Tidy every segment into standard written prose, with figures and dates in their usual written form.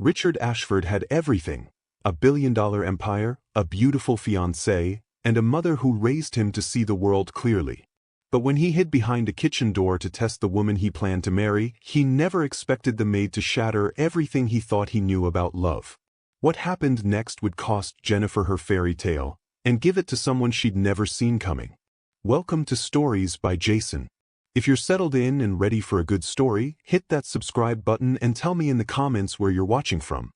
Richard Ashford had everything: a billion-dollar empire, a beautiful fiancée, and a mother who raised him to see the world clearly. But when he hid behind a kitchen door to test the woman he planned to marry, he never expected the maid to shatter everything he thought he knew about love. What happened next would cost Jennifer her fairy tale, and give it to someone she'd never seen coming. Welcome to Stories by Jason. If you're settled in and ready for a good story, hit that subscribe button and tell me in the comments where you're watching from.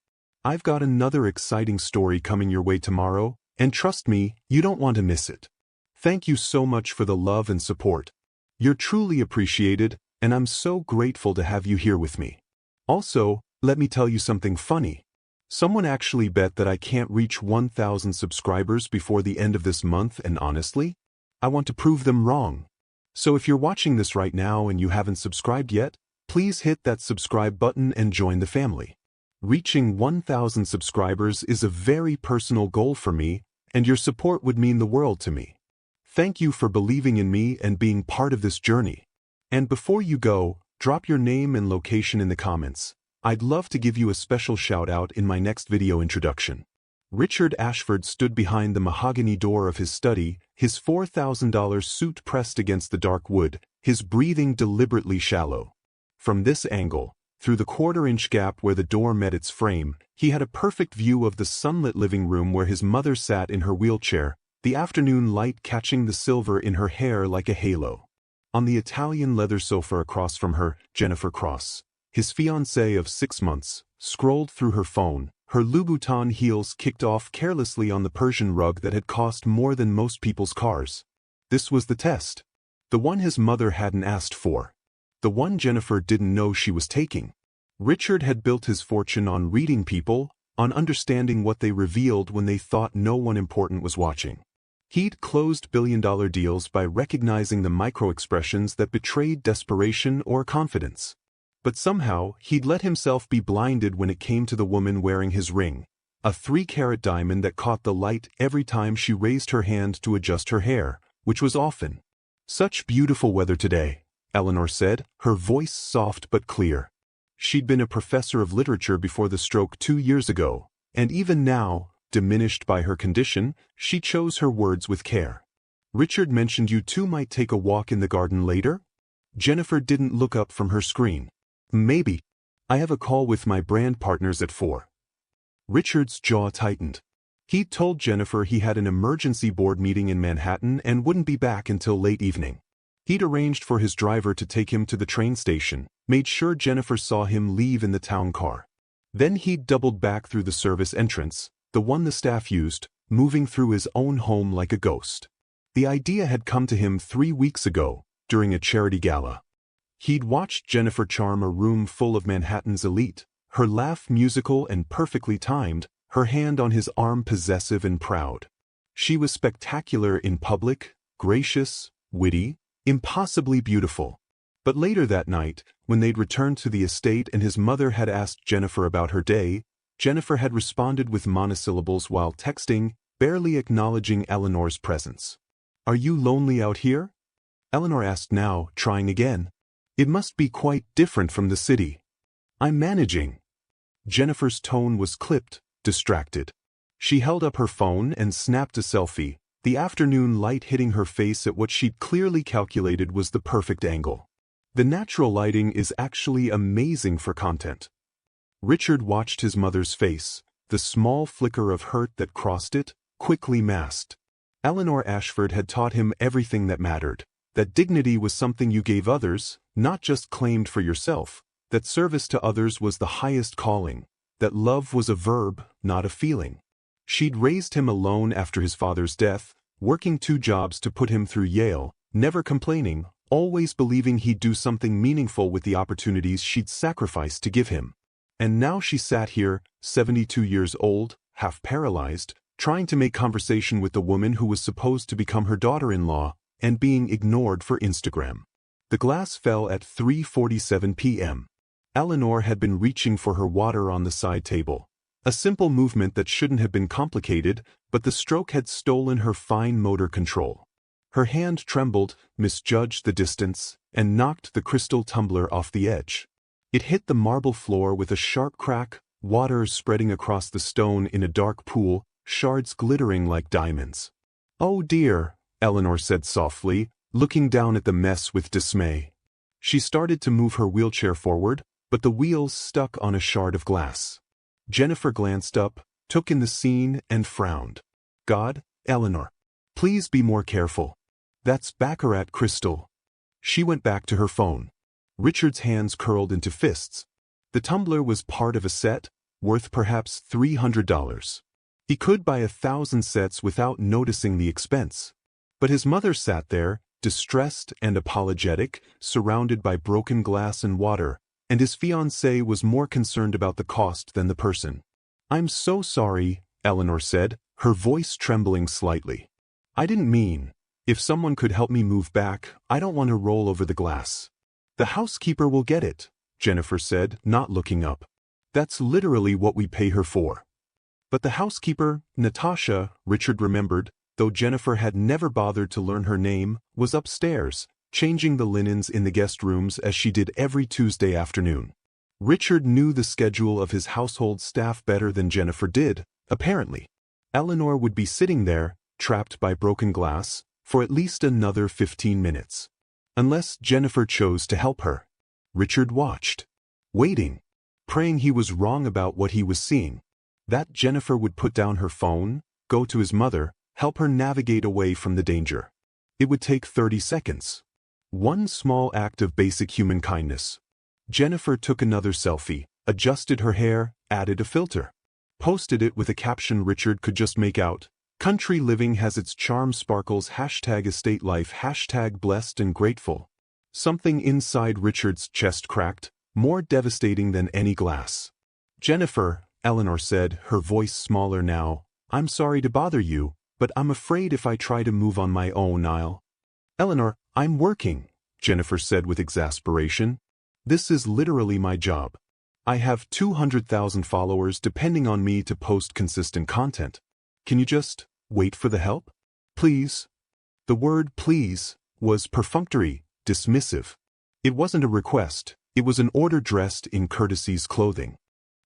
I've got another exciting story coming your way tomorrow, and trust me, you don't want to miss it. Thank you so much for the love and support. You're truly appreciated, and I'm so grateful to have you here with me. Also, let me tell you something funny. Someone actually bet that I can't reach 1,000 subscribers before the end of this month, and honestly, I want to prove them wrong. So if you're watching this right now and you haven't subscribed yet, please hit that subscribe button and join the family. Reaching 1,000 subscribers is a very personal goal for me, and your support would mean the world to me. Thank you for believing in me and being part of this journey. And before you go, drop your name and location in the comments. I'd love to give you a special shout-out in my next video introduction. Richard Ashford stood behind the mahogany door of his study, his $4,000 suit pressed against the dark wood, his breathing deliberately shallow. From this angle, through the quarter-inch gap where the door met its frame, he had a perfect view of the sunlit living room where his mother sat in her wheelchair, the afternoon light catching the silver in her hair like a halo. On the Italian leather sofa across from her, Jennifer Cross, his fiancée of 6 months, scrolled through her phone, her Louboutin heels kicked off carelessly on the Persian rug that had cost more than most people's cars. This was the test. The one his mother hadn't asked for. The one Jennifer didn't know she was taking. Richard had built his fortune on reading people, on understanding what they revealed when they thought no one important was watching. He'd closed billion-dollar deals by recognizing the micro-expressions that betrayed desperation or confidence. But somehow, he'd let himself be blinded when it came to the woman wearing his ring, a 3-carat diamond that caught the light every time she raised her hand to adjust her hair, which was often. "Such beautiful weather today," Eleanor said, her voice soft but clear. She'd been a professor of literature before the stroke 2 years ago, and even now, diminished by her condition, she chose her words with care. "Richard mentioned you two might take a walk in the garden later?" Jennifer didn't look up from her screen. "Maybe. I have a call with my brand partners at 4. Richard's jaw tightened. He'd told Jennifer he had an emergency board meeting in Manhattan and wouldn't be back until late evening. He'd arranged for his driver to take him to the train station, made sure Jennifer saw him leave in the town car. Then he'd doubled back through the service entrance, the one the staff used, moving through his own home like a ghost. The idea had come to him 3 weeks ago, during a charity gala. He'd watched Jennifer charm a room full of Manhattan's elite, her laugh musical and perfectly timed, her hand on his arm possessive and proud. She was spectacular in public, gracious, witty, impossibly beautiful. But later that night, when they'd returned to the estate and his mother had asked Jennifer about her day, Jennifer had responded with monosyllables while texting, barely acknowledging Eleanor's presence. "Are you lonely out here?" Eleanor asked now, trying again. "It must be quite different from the city." "I'm managing." Jennifer's tone was clipped, distracted. She held up her phone and snapped a selfie, the afternoon light hitting her face at what she'd clearly calculated was the perfect angle. The natural lighting is actually amazing for content. Richard watched his mother's face, the small flicker of hurt that crossed it, quickly masked. Eleanor Ashford had taught him everything that mattered. That dignity was something you gave others, not just claimed for yourself, that service to others was the highest calling, that love was a verb, not a feeling. She'd raised him alone after his father's death, working 2 jobs to put him through Yale, never complaining, always believing he'd do something meaningful with the opportunities she'd sacrificed to give him. And now she sat here, 72 years old, half paralyzed, trying to make conversation with the woman who was supposed to become her daughter-in-law, and being ignored for Instagram. The glass fell at 3:47 p.m. Eleanor had been reaching for her water on the side table. A simple movement that shouldn't have been complicated, but the stroke had stolen her fine motor control. Her hand trembled, misjudged the distance, and knocked the crystal tumbler off the edge. It hit the marble floor with a sharp crack, water spreading across the stone in a dark pool, shards glittering like diamonds. "Oh dear," Eleanor said softly, looking down at the mess with dismay. She started to move her wheelchair forward, but the wheels stuck on a shard of glass. Jennifer glanced up, took in the scene, and frowned. "God, Eleanor. Please be more careful. That's baccarat crystal." She went back to her phone. Richard's hands curled into fists. The tumbler was part of a set, worth perhaps $300. He could buy 1,000 sets without noticing the expense. But his mother sat there, distressed and apologetic, surrounded by broken glass and water, and his fiancée was more concerned about the cost than the person. "I'm so sorry," Eleanor said, her voice trembling slightly. "I didn't mean. If someone could help me move back, I don't want to roll over the glass." "The housekeeper will get it," Jennifer said, not looking up. "That's literally what we pay her for." But the housekeeper, Natasha, Richard remembered, though Jennifer had never bothered to learn her name, was upstairs, changing the linens in the guest rooms as she did every Tuesday afternoon. Richard knew the schedule of his household staff better than Jennifer did, apparently. Eleanor would be sitting there, trapped by broken glass, for at least another 15 minutes. Unless Jennifer chose to help her. Richard watched. Waiting. Praying he was wrong about what he was seeing. That Jennifer would put down her phone, go to his mother, help her navigate away from the danger. It would take 30 seconds. One small act of basic human kindness. Jennifer took another selfie, adjusted her hair, added a filter. Posted it with a caption Richard could just make out. "Country living has its charm sparkles #estate life #blessed and grateful." Something inside Richard's chest cracked, more devastating than any glass. "Jennifer," Eleanor said, her voice smaller now, "I'm sorry to bother you, but I'm afraid if I try to move on my own Eleanor, I'm working," Jennifer said with exasperation. "This is literally my job. I have 200,000 followers depending on me to post consistent content. Can you just wait for the help? Please?" The word "please" was perfunctory, dismissive. It wasn't a request, it was an order dressed in courtesy's clothing.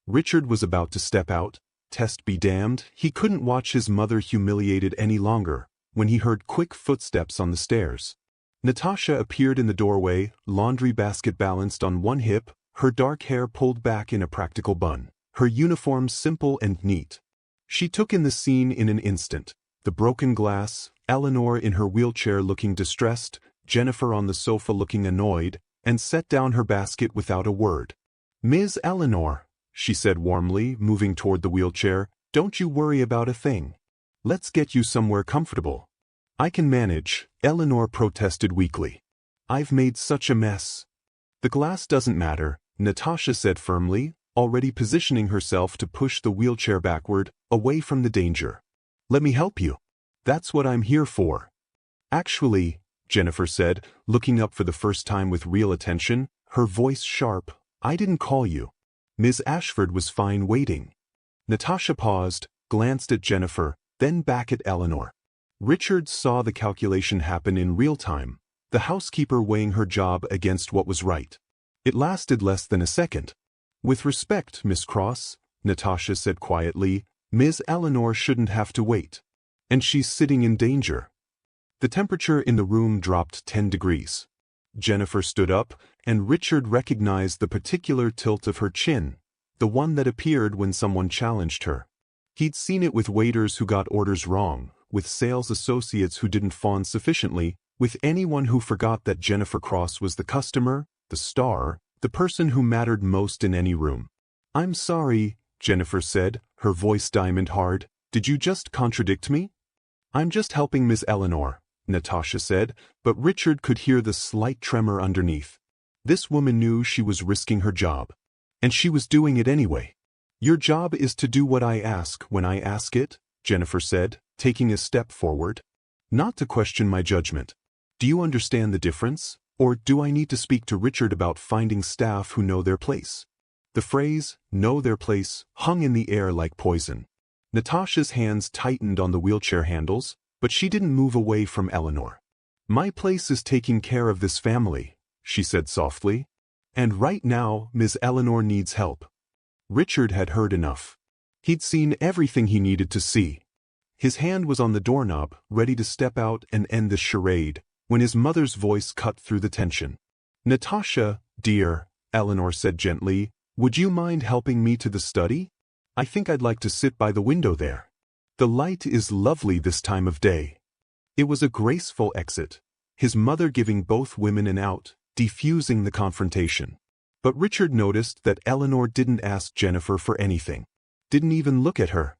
Richard was about to step out. Test be damned, he couldn't watch his mother humiliated any longer, when he heard quick footsteps on the stairs. Natasha appeared in the doorway, laundry basket balanced on one hip, her dark hair pulled back in a practical bun, her uniform simple and neat. She took in the scene in an instant. The broken glass, Eleanor in her wheelchair looking distressed, Jennifer on the sofa looking annoyed, and set down her basket without a word. "Ms. Eleanor," she said warmly, moving toward the wheelchair, "don't you worry about a thing. Let's get you somewhere comfortable." "I can manage," Eleanor protested weakly. "I've made such a mess." "The glass doesn't matter," Natasha said firmly, already positioning herself to push the wheelchair backward, away from the danger. "Let me help you. That's what I'm here for." "Actually," Jennifer said, looking up for the first time with real attention, her voice sharp, "I didn't call you. Ms. Ashford was fine waiting." Natasha paused, glanced at Jennifer, then back at Eleanor. Richard saw the calculation happen in real time, the housekeeper weighing her job against what was right. It lasted less than a second. "With respect, Miss Cross," Natasha said quietly, "Ms. Eleanor shouldn't have to wait. And she's sitting in danger." The temperature in the room dropped 10 degrees. Jennifer stood up, and Richard recognized the particular tilt of her chin, the one that appeared when someone challenged her. He'd seen it with waiters who got orders wrong, with sales associates who didn't fawn sufficiently, with anyone who forgot that Jennifer Cross was the customer, the star, the person who mattered most in any room. "I'm sorry," Jennifer said, her voice diamond hard. "Did you just contradict me?" "I'm just helping Miss Eleanor," Natasha said, but Richard could hear the slight tremor underneath. This woman knew she was risking her job. And she was doing it anyway. "Your job is to do what I ask when I ask it," Jennifer said, taking a step forward. "Not to question my judgment. Do you understand the difference? Or do I need to speak to Richard about finding staff who know their place?" The phrase, "know their place," hung in the air like poison. Natasha's hands tightened on the wheelchair handles, but she didn't move away from Eleanor. "My place is taking care of this family," she said softly. "And right now, Ms. Eleanor needs help." Richard had heard enough. He'd seen everything he needed to see. His hand was on the doorknob, ready to step out and end the charade, when his mother's voice cut through the tension. "Natasha, dear," Eleanor said gently, "would you mind helping me to the study? I think I'd like to sit by the window there. The light is lovely this time of day." It was a graceful exit, his mother giving both women an out, defusing the confrontation. But Richard noticed that Eleanor didn't ask Jennifer for anything. Didn't even look at her.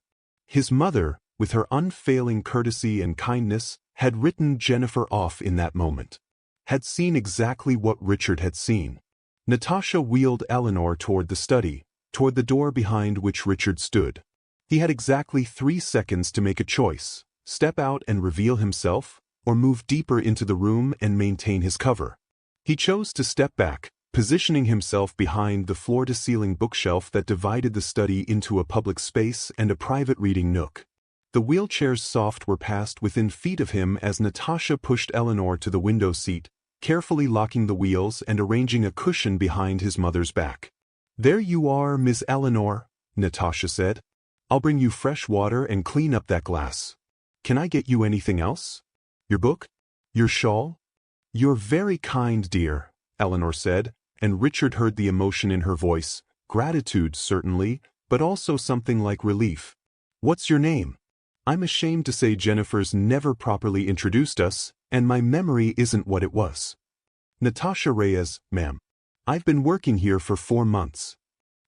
His mother, with her unfailing courtesy and kindness, had written Jennifer off in that moment. Had seen exactly what Richard had seen. Natasha wheeled Eleanor toward the study, toward the door behind which Richard stood. He had exactly 3 seconds to make a choice: step out and reveal himself, or move deeper into the room and maintain his cover. He chose to step back, positioning himself behind the floor-to-ceiling bookshelf that divided the study into a public space and a private reading nook. The wheelchair's soft were passed within feet of him as Natasha pushed Eleanor to the window seat, carefully locking the wheels and arranging a cushion behind his mother's back. "There you are, Miss Eleanor," Natasha said. "I'll bring you fresh water and clean up that glass. Can I get you anything else? Your book? Your shawl?" "You're very kind, dear," Eleanor said, and Richard heard the emotion in her voice, gratitude certainly, but also something like relief. "What's your name? I'm ashamed to say Jennifer's never properly introduced us, and my memory isn't what it was." "Natasha Reyes, ma'am. I've been working here for 4 months."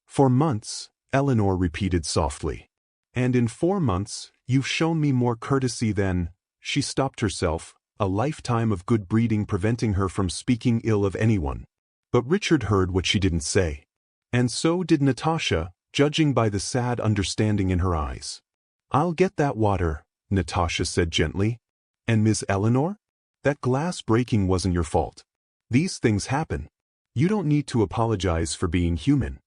"4 months," Eleanor repeated softly. "And in 4 months, you've shown me more courtesy than—" She stopped herself, a lifetime of good breeding preventing her from speaking ill of anyone. But Richard heard what she didn't say. And so did Natasha, judging by the sad understanding in her eyes. "I'll get that water," Natasha said gently. "And Miss Eleanor? That glass breaking wasn't your fault. These things happen. You don't need to apologize for being human."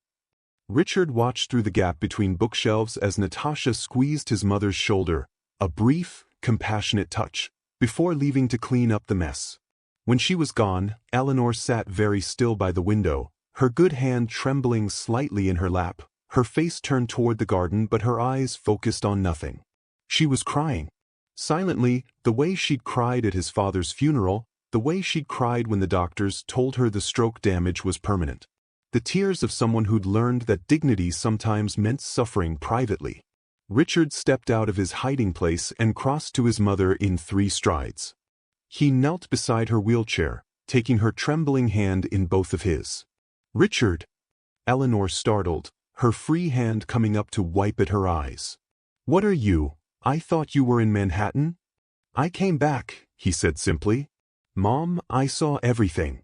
Richard watched through the gap between bookshelves as Natasha squeezed his mother's shoulder, a brief, compassionate touch, before leaving to clean up the mess. When she was gone, Eleanor sat very still by the window, her good hand trembling slightly in her lap, her face turned toward the garden but her eyes focused on nothing. She was crying. Silently, the way she'd cried at his father's funeral, the way she'd cried when the doctors told her the stroke damage was permanent. The tears of someone who'd learned that dignity sometimes meant suffering privately. Richard stepped out of his hiding place and crossed to his mother in 3 strides. He knelt beside her wheelchair, taking her trembling hand in both of his. "Richard!" Eleanor startled, her free hand coming up to wipe at her eyes. "What are you? I thought you were in Manhattan?" "I came back," he said simply. "Mom, I saw everything."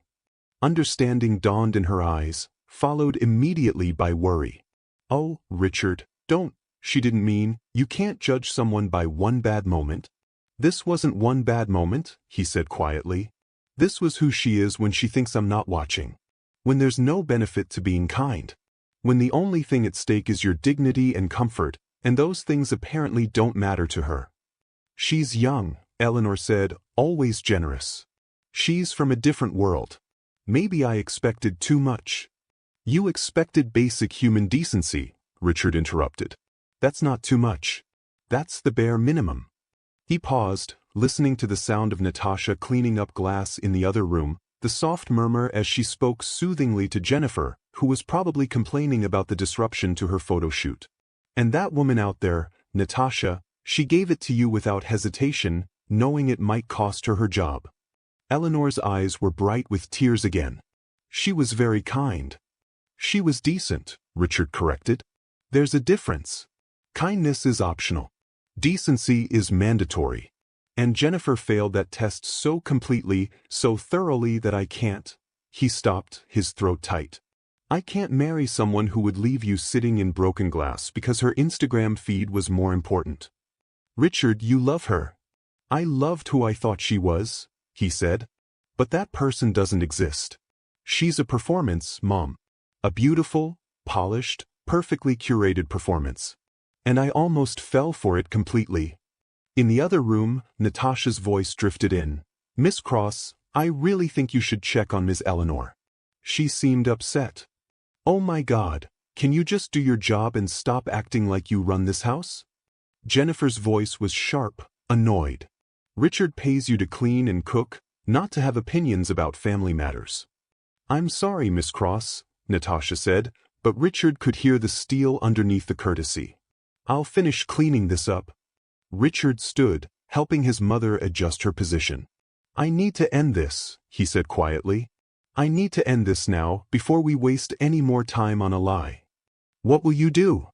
Understanding dawned in her eyes, followed immediately by worry. "Oh, Richard, don't," she didn't mean, "you can't judge someone by one bad moment." "This wasn't one bad moment," he said quietly. "This was who she is when she thinks I'm not watching. When there's no benefit to being kind. When the only thing at stake is your dignity and comfort, and those things apparently don't matter to her." "She's young," Eleanor said, always generous. "She's from a different world. Maybe I expected too much." "You expected basic human decency," Richard interrupted. "That's not too much. That's the bare minimum." He paused, listening to the sound of Natasha cleaning up glass in the other room, the soft murmur as she spoke soothingly to Jennifer, who was probably complaining about the disruption to her photo shoot. "And that woman out there, Natasha, she gave it to you without hesitation, knowing it might cost her her job." Eleanor's eyes were bright with tears again. "She was very kind." "She was decent," Richard corrected. "There's a difference. Kindness is optional. Decency is mandatory. And Jennifer failed that test so completely, so thoroughly that I can't." He stopped, his throat tight. "I can't marry someone who would leave you sitting in broken glass because her Instagram feed was more important." "Richard, you love her." "I loved who I thought she was," he said. "But that person doesn't exist. She's a performance, Mom. A beautiful, polished, perfectly curated performance. And I almost fell for it completely." In the other room, Natasha's voice drifted in. "Miss Cross, I really think you should check on Miss Eleanor. She seemed upset." "Oh my God, Can you just do your job and stop acting like you run this house? Jennifer's voice was sharp, annoyed. Richard pays you to clean and cook, not to have opinions about family matters. I'm sorry, Miss Cross, Natasha said, but Richard could hear the steel underneath the courtesy. I'll finish cleaning this up. Richard stood, helping his mother adjust her position. I need to end this, he said quietly. I need to end this now, before we waste any more time on a lie. What will you do?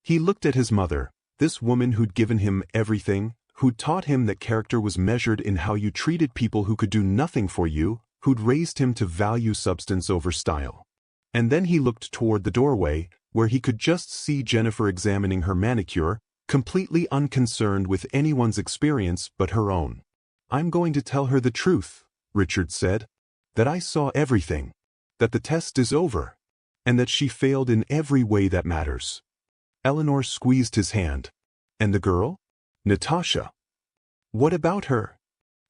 He looked at his mother, this woman who'd given him everything, who'd taught him that character was measured in how you treated people who could do nothing for you, who'd raised him to value substance over style. And then he looked toward the doorway, where he could just see Jennifer examining her manicure, completely unconcerned with anyone's experience but her own. I'm going to tell her the truth, Richard said. That I saw everything. That the test is over. And that she failed in every way that matters. Eleanor squeezed his hand. And the girl? Natasha. What about her?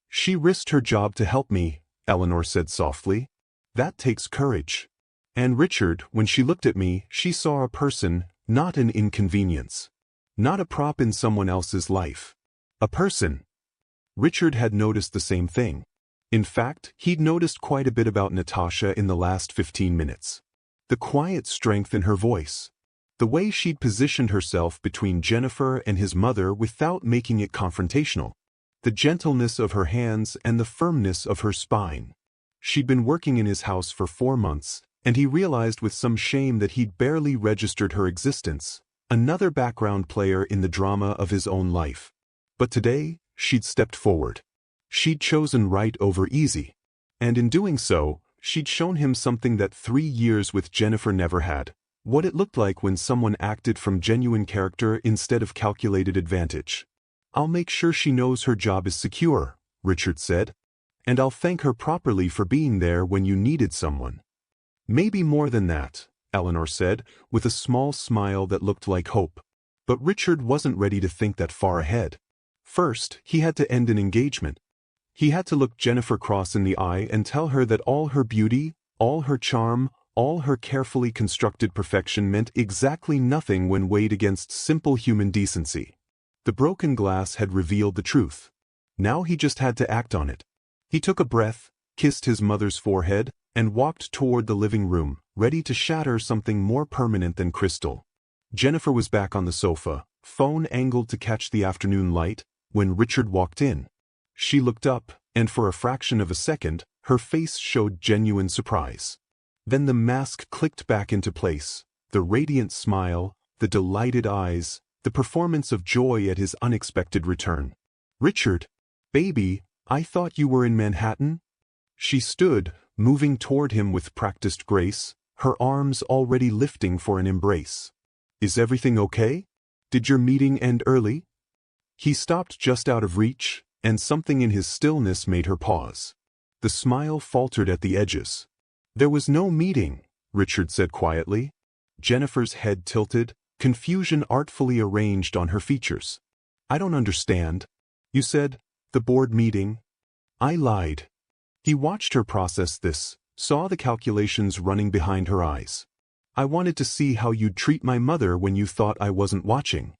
She risked her job to help me, Eleanor said softly. That takes courage. And Richard, when she looked at me, she saw a person, not an inconvenience. Not a prop in someone else's life. A person. Richard had noticed the same thing. In fact, he'd noticed quite a bit about Natasha in the last 15 minutes. The quiet strength in her voice. The way she'd positioned herself between Jennifer and his mother without making it confrontational. The gentleness of her hands and the firmness of her spine. She'd been working in his house for 4 months, and he realized with some shame that he'd barely registered her existence, another background player in the drama of his own life. But today, she'd stepped forward. She'd chosen right over easy. And in doing so, she'd shown him something that 3 years with Jennifer never had. What it looked like when someone acted from genuine character instead of calculated advantage. I'll make sure she knows her job is secure, Richard said. And I'll thank her properly for being there when you needed someone. Maybe more than that, Eleanor said, with a small smile that looked like hope. But Richard wasn't ready to think that far ahead. First, he had to end an engagement. He had to look Jennifer Cross in the eye and tell her that all her beauty, all her charm, all her carefully constructed perfection meant exactly nothing when weighed against simple human decency. The broken glass had revealed the truth. Now he just had to act on it. He took a breath, kissed his mother's forehead, and walked toward the living room, ready to shatter something more permanent than crystal. Jennifer was back on the sofa, phone angled to catch the afternoon light, when Richard walked in. She looked up, and for a fraction of a second, her face showed genuine surprise. Then the mask clicked back into place, the radiant smile, the delighted eyes, the performance of joy at his unexpected return. Richard, baby, I thought you were in Manhattan? She stood, moving toward him with practiced grace, her arms already lifting for an embrace. Is everything okay? Did your meeting end early? He stopped just out of reach, and something in his stillness made her pause. The smile faltered at the edges. There was no meeting, Richard said quietly. Jennifer's head tilted, confusion artfully arranged on her features. I don't understand. You said, the board meeting. I lied. He watched her process this, saw the calculations running behind her eyes. I wanted to see how you'd treat my mother when you thought I wasn't watching.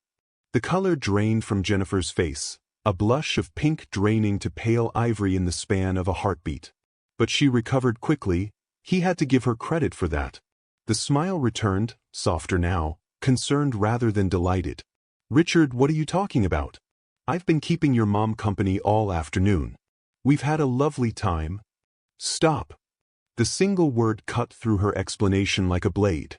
The color drained from Jennifer's face, a blush of pink draining to pale ivory in the span of a heartbeat. But she recovered quickly. He had to give her credit for that. The smile returned, softer now, concerned rather than delighted. Richard, what are you talking about? I've been keeping your mom company all afternoon. We've had a lovely time. Stop. The single word cut through her explanation like a blade.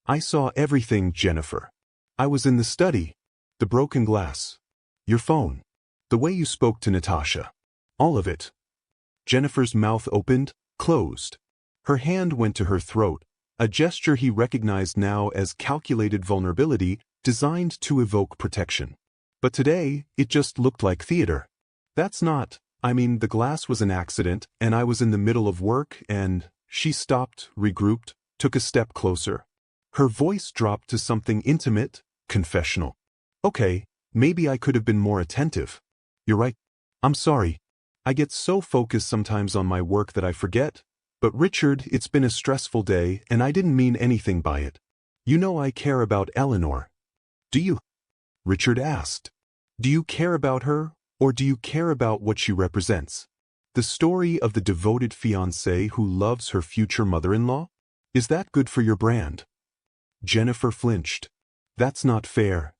I saw everything, Jennifer. I was in the study. The broken glass. Your phone. The way you spoke to Natasha. All of it. Jennifer's mouth opened, closed. Her hand went to her throat, a gesture he recognized now as calculated vulnerability designed to evoke protection. But today, it just looked like theater. That's not, the glass was an accident, and I was in the middle of work, and she stopped, regrouped, took a step closer. Her voice dropped to something intimate, confessional. Okay, maybe I could have been more attentive. You're right. I'm sorry. I get so focused sometimes on my work that I forget. But Richard, it's been a stressful day, and I didn't mean anything by it. You know I care about Eleanor. Do you? Richard asked. Do you care about her, or do you care about what she represents? The story of the devoted fiancée who loves her future mother-in-law? Is that good for your brand? Jennifer flinched. That's not fair.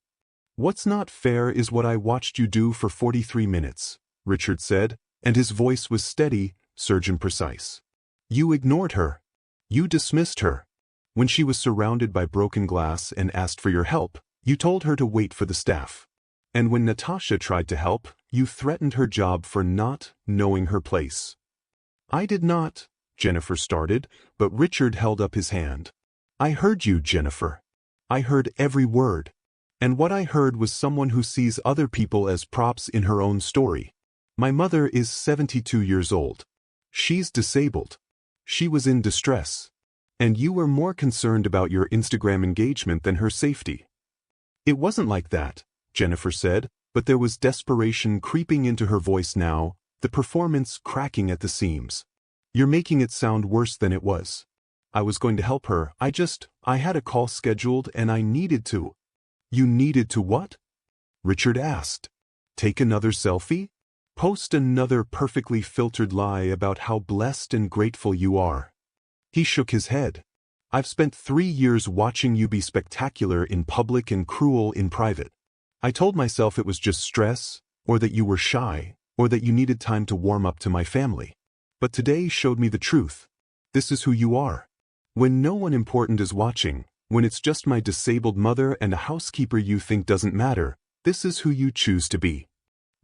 What's not fair is what I watched you do for 43 minutes, Richard said, and his voice was steady, surgeon precise. You ignored her. You dismissed her. When she was surrounded by broken glass and asked for your help, you told her to wait for the staff. And when Natasha tried to help, you threatened her job for not knowing her place. I did not, Jennifer started, but Richard held up his hand. I heard you, Jennifer. I heard every word. And what I heard was someone who sees other people as props in her own story. My mother is 72 years old. She's disabled. She was in distress. And you were more concerned about your Instagram engagement than her safety. It wasn't like that, Jennifer said, but there was desperation creeping into her voice now, the performance cracking at the seams. You're making it sound worse than it was. I was going to help her, I had a call scheduled and I needed to. You needed to what? Richard asked. Take another selfie? Post another perfectly filtered lie about how blessed and grateful you are. He shook his head. I've spent 3 years watching you be spectacular in public and cruel in private. I told myself it was just stress, or that you were shy, or that you needed time to warm up to my family. But today showed me the truth. This is who you are. When no one important is watching, when it's just my disabled mother and a housekeeper you think doesn't matter, this is who you choose to be.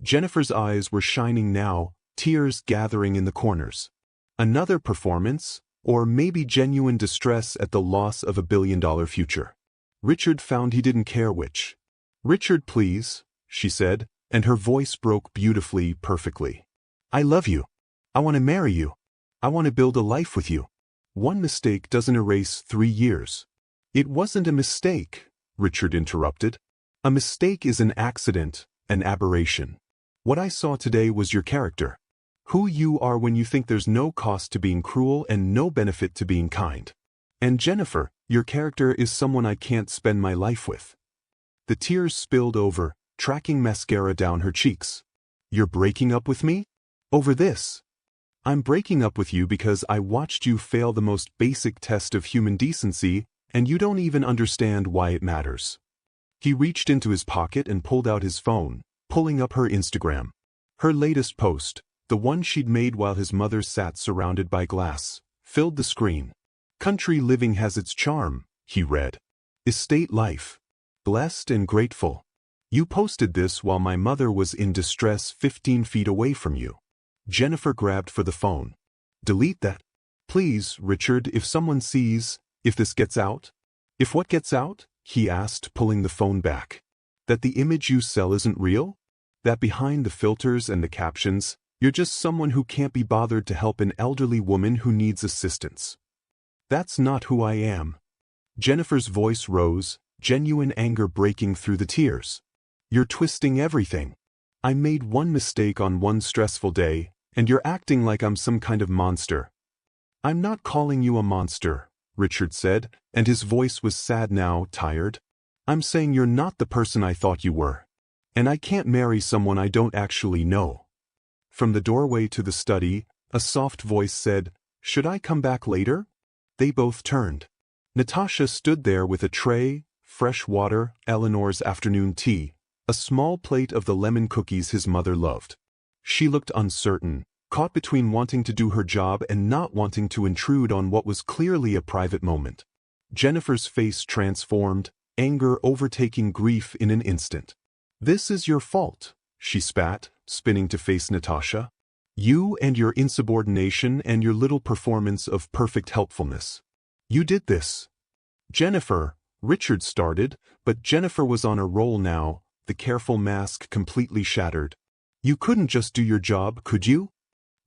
Jennifer's eyes were shining now, tears gathering in the corners. Another performance, or maybe genuine distress at the loss of $1 billion future. Richard found he didn't care which. Richard, please, she said, and her voice broke beautifully, perfectly. I love you. I want to marry you. I want to build a life with you. One mistake doesn't erase 3 years. It wasn't a mistake, Richard interrupted. A mistake is an accident, an aberration. What I saw today was your character. Who you are when you think there's no cost to being cruel and no benefit to being kind. And Jennifer, your character is someone I can't spend my life with. The tears spilled over, tracking mascara down her cheeks. You're breaking up with me? Over this? I'm breaking up with you because I watched you fail the most basic test of human decency, and you don't even understand why it matters. He reached into his pocket and pulled out his phone, pulling up her Instagram. Her latest post, the one she'd made while his mother sat surrounded by glass, filled the screen. Country living has its charm, he read. Estate life. Blessed and grateful. You posted this while my mother was in distress 15 feet away from you. Jennifer grabbed for the phone. Delete that. Please, Richard, if someone sees, if this gets out? If what gets out? He asked, pulling the phone back. That the image you sell isn't real? That behind the filters and the captions, you're just someone who can't be bothered to help an elderly woman who needs assistance. That's not who I am. Jennifer's voice rose, genuine anger breaking through the tears. You're twisting everything. I made one mistake on one stressful day, and you're acting like I'm some kind of monster. I'm not calling you a monster, Richard said, and his voice was sad now, tired. I'm saying you're not the person I thought you were. And I can't marry someone I don't actually know. From the doorway to the study, a soft voice said, Should I come back later? They both turned. Natasha stood there with a tray, fresh water, Eleanor's afternoon tea, a small plate of the lemon cookies his mother loved. She looked uncertain, caught between wanting to do her job and not wanting to intrude on what was clearly a private moment. Jennifer's face transformed, anger overtaking grief in an instant. This is your fault, she spat, spinning to face Natasha. You and your insubordination and your little performance of perfect helpfulness. You did this. Jennifer, Richard started, but Jennifer was on a roll now, the careful mask completely shattered. You couldn't just do your job, could you?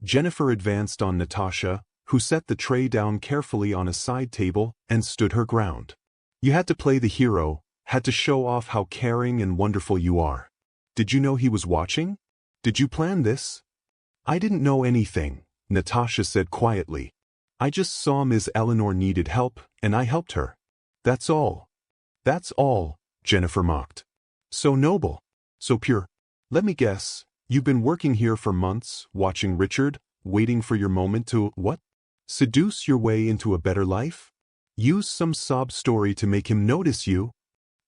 Jennifer advanced on Natasha, who set the tray down carefully on a side table and stood her ground. You had to play the hero, had to show off how caring and wonderful you are. Did you know he was watching? Did you plan this? I didn't know anything, Natasha said quietly. I just saw Ms. Eleanor needed help, and I helped her. That's all. That's all, Jennifer mocked. So noble. So pure. Let me guess, you've been working here for months, watching Richard, waiting for your moment to, what? Seduce your way into a better life? Use some sob story to make him notice you?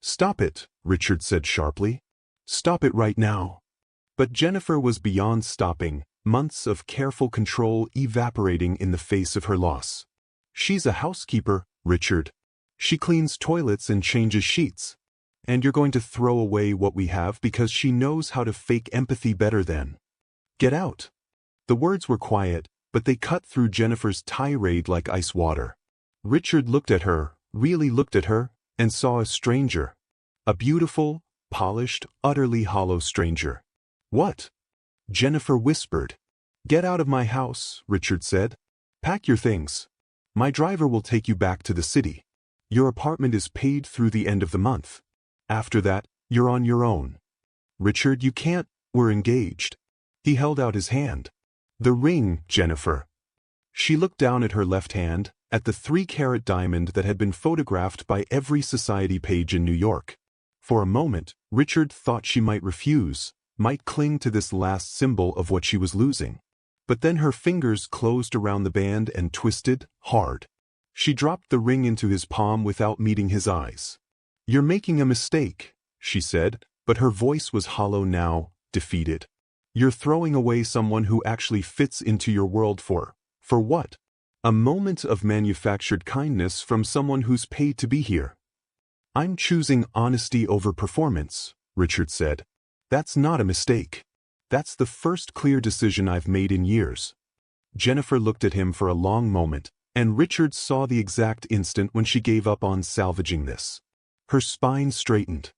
Stop it, Richard said sharply. Stop it right now. But Jennifer was beyond stopping, months of careful control evaporating in the face of her loss. She's a housekeeper, Richard. She cleans toilets and changes sheets. And you're going to throw away what we have because she knows how to fake empathy better than. Get out. The words were quiet, but they cut through Jennifer's tirade like ice water. Richard looked at her, really looked at her, and saw a stranger. A beautiful, polished, utterly hollow stranger. What? Jennifer whispered. Get out of my house, Richard said. Pack your things. My driver will take you back to the city. Your apartment is paid through the end of the month. After that, you're on your own. Richard, you can't, we're engaged. He held out his hand. The ring, Jennifer. She looked down at her left hand, at the 3-carat diamond that had been photographed by every society page in New York. For a moment, Richard thought she might refuse, might cling to this last symbol of what she was losing. But then her fingers closed around the band and twisted, hard. She dropped the ring into his palm without meeting his eyes. You're making a mistake, she said, but her voice was hollow now, defeated. You're throwing away someone who actually fits into your world for what? A moment of manufactured kindness from someone who's paid to be here. I'm choosing honesty over performance, Richard said. That's not a mistake. That's the first clear decision I've made in years. Jennifer looked at him for a long moment, and Richard saw the exact instant when she gave up on salvaging this. Her spine straightened.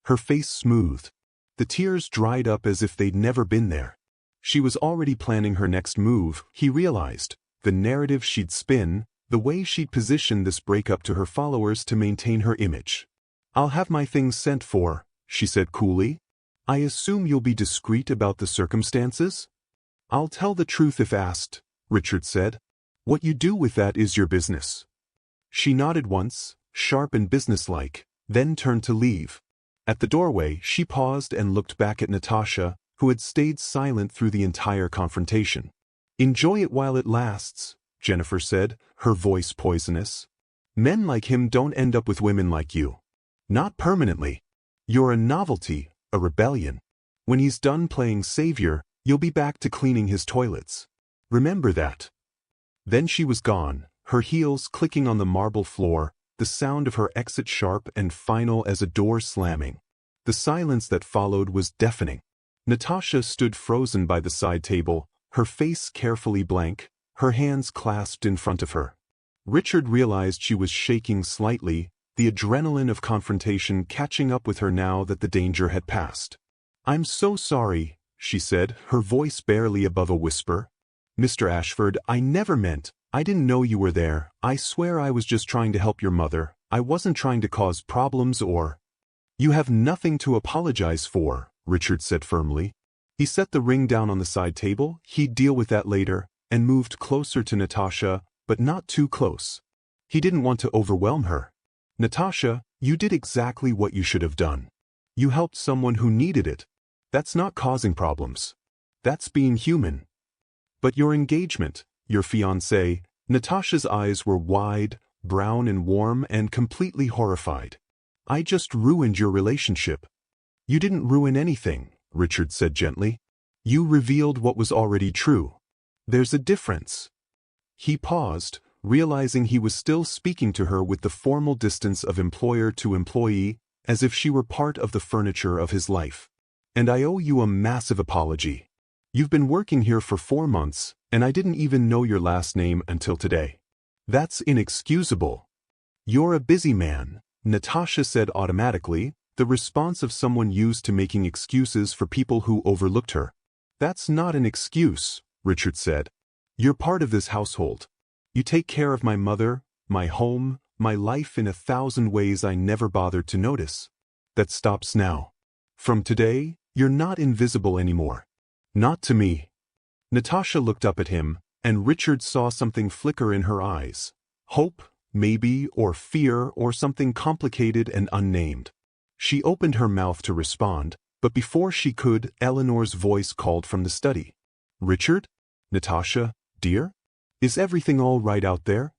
Her face smoothed. The tears dried up as if they'd never been there. She was already planning her next move, he realized. The narrative she'd spin, the way she'd position this breakup to her followers to maintain her image. I'll have my things sent for, she said coolly. I assume you'll be discreet about the circumstances? I'll tell the truth if asked, Richard said. What you do with that is your business. She nodded once, sharp and businesslike, then turned to leave. At the doorway, she paused and looked back at Natasha, who had stayed silent through the entire confrontation. Enjoy it while it lasts, Jennifer said, her voice poisonous. Men like him don't end up with women like you. Not permanently. You're a novelty, a rebellion. When he's done playing savior, you'll be back to cleaning his toilets. Remember that. Then she was gone, her heels clicking on the marble floor, the sound of her exit sharp and final as a door slamming. The silence that followed was deafening. Natasha stood frozen by the side table, her face carefully blank, her hands clasped in front of her. Richard realized she was shaking slightly, the adrenaline of confrontation catching up with her now that the danger had passed. I'm so sorry, she said, her voice barely above a whisper. Mr. Ashford, I never meant, I didn't know you were there. I swear I was just trying to help your mother. I wasn't trying to cause problems or... You have nothing to apologize for, Richard said firmly. He set the ring down on the side table, he'd deal with that later, and moved closer to Natasha, but not too close. He didn't want to overwhelm her. Natasha, you did exactly what you should have done. You helped someone who needed it. That's not causing problems. That's being human. But your engagement, your fiancé, Natasha's eyes were wide, brown and warm and completely horrified. I just ruined your relationship. You didn't ruin anything, Richard said gently. You revealed what was already true. There's a difference. He paused, realizing he was still speaking to her with the formal distance of employer to employee, as if she were part of the furniture of his life. And I owe you a massive apology. You've been working here for 4 months, and I didn't even know your last name until today. That's inexcusable. You're a busy man, Natasha said automatically, the response of someone used to making excuses for people who overlooked her. That's not an excuse, Richard said. You're part of this household. You take care of my mother, my home, my life in 1,000 ways I never bothered to notice. That stops now. From today, you're not invisible anymore. Not to me. Natasha looked up at him, and Richard saw something flicker in her eyes. Hope, maybe, or fear, or something complicated and unnamed. She opened her mouth to respond, but before she could, Eleanor's voice called from the study. "Richard? Natasha, dear? Is everything all right out there?"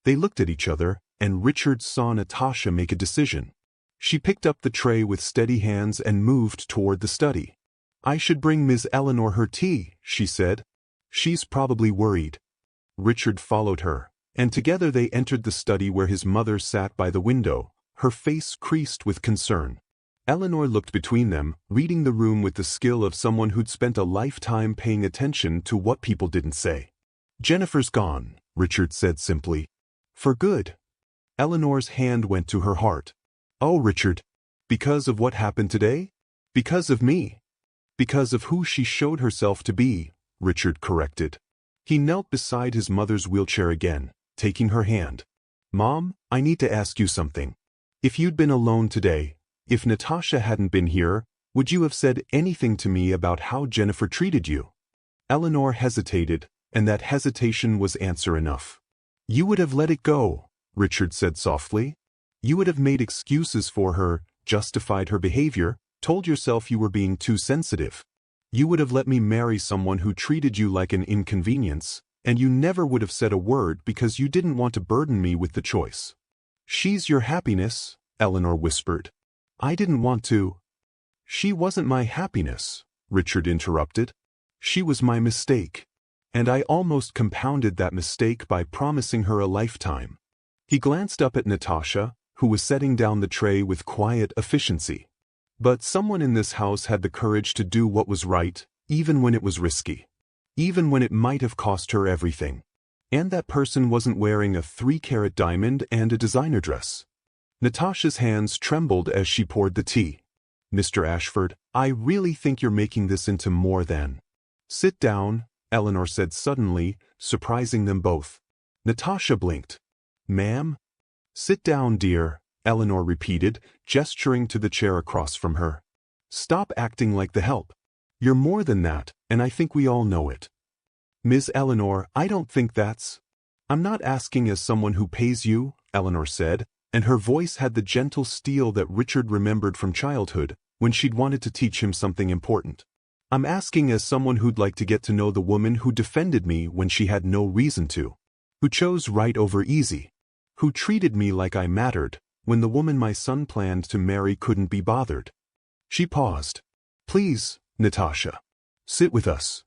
They looked at each other, and Richard saw Natasha make a decision. She picked up the tray with steady hands and moved toward the study. "I should bring Miss Eleanor her tea," she said. "She's probably worried." Richard followed her, and together they entered the study where his mother sat by the window, her face creased with concern. Eleanor looked between them, reading the room with the skill of someone who'd spent a lifetime paying attention to what people didn't say. "Jennifer's gone," Richard said simply. "For good." Eleanor's hand went to her heart. "Oh, Richard. Because of what happened today? Because of me?" "Because of who she showed herself to be," Richard corrected. He knelt beside his mother's wheelchair again, taking her hand. "Mom, I need to ask you something. If you'd been alone today, if Natasha hadn't been here, would you have said anything to me about how Jennifer treated you?" Eleanor hesitated, and that hesitation was answer enough. "You would have let it go," Richard said softly. "You would have made excuses for her, justified her behavior, told yourself you were being too sensitive. You would have let me marry someone who treated you like an inconvenience, and you never would have said a word because you didn't want to burden me with the choice." "She's your happiness," Eleanor whispered. "I didn't want to." "She wasn't my happiness," Richard interrupted. "She was my mistake. And I almost compounded that mistake by promising her a lifetime." He glanced up at Natasha, who was setting down the tray with quiet efficiency. But someone in this house had the courage to do what was right, even when it was risky. Even when it might have cost her everything. And that person wasn't wearing a 3-carat diamond and a designer dress. Natasha's hands trembled as she poured the tea. "Mr. Ashford, I really think you're making this into more than—" "Sit down," Eleanor said suddenly, surprising them both. Natasha blinked. "Ma'am?" "Sit down, dear," Eleanor repeated, gesturing to the chair across from her. "Stop acting like the help. You're more than that, and I think we all know it." "Ms. Eleanor, I don't think that's—" "I'm not asking as someone who pays you," Eleanor said, and her voice had the gentle steel that Richard remembered from childhood, when she'd wanted to teach him something important. "I'm asking as someone who'd like to get to know the woman who defended me when she had no reason to. Who chose right over easy. Who treated me like I mattered, when the woman my son planned to marry couldn't be bothered." She paused. "Please, Natasha. Sit with us."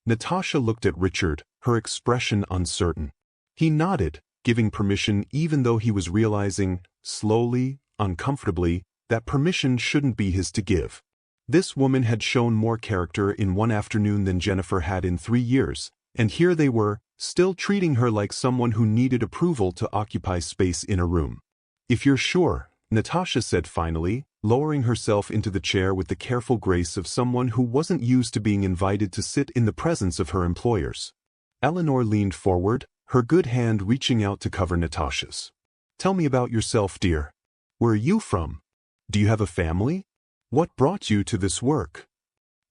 Natasha looked at Richard, her expression uncertain. He nodded, giving permission even though he was realizing, slowly, uncomfortably, that permission shouldn't be his to give. This woman had shown more character in one afternoon than Jennifer had in 3 years, and here they were, still treating her like someone who needed approval to occupy space in a room. "If you're sure," Natasha said finally, lowering herself into the chair with the careful grace of someone who wasn't used to being invited to sit in the presence of her employers. Eleanor leaned forward, her good hand reaching out to cover Natasha's. "Tell me about yourself, dear. Where are you from? Do you have a family? What brought you to this work?"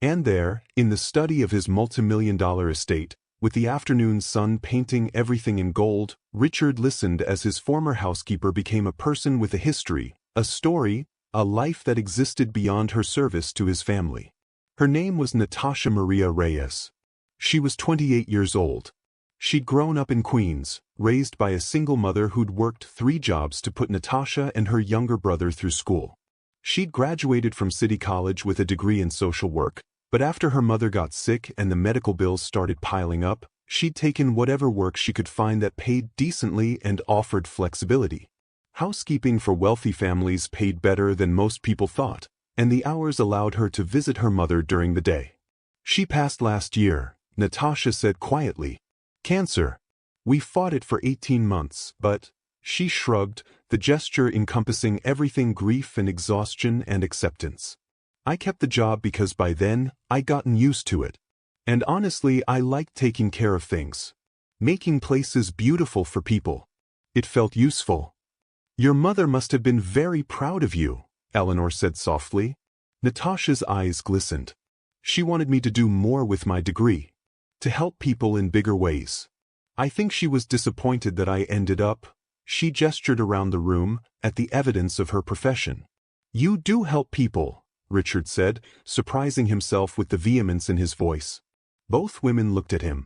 And there, in the study of his multimillion-dollar estate, with the afternoon sun painting everything in gold, Richard listened as his former housekeeper became a person with a history, a story, a life that existed beyond her service to his family. Her name was Natasha Maria Reyes. She was 28 years old. She'd grown up in Queens, raised by a single mother who'd worked 3 jobs to put Natasha and her younger brother through school. She'd graduated from City College with a degree in social work, but after her mother got sick and the medical bills started piling up, she'd taken whatever work she could find that paid decently and offered flexibility. Housekeeping for wealthy families paid better than most people thought, and the hours allowed her to visit her mother during the day. "She passed last year," Natasha said quietly. "Cancer. We fought it for 18 months, but—" She shrugged, the gesture encompassing everything grief and exhaustion and acceptance. "I kept the job because by then, I'd gotten used to it. And honestly, I liked taking care of things. Making places beautiful for people. It felt useful." "Your mother must have been very proud of you," Eleanor said softly. Natasha's eyes glistened. "She wanted me to do more with my degree. To help people in bigger ways. I think she was disappointed that I ended up—" She gestured around the room, at the evidence of her profession. You do help people, Richard said, surprising himself with the vehemence in his voice. Both women looked at him.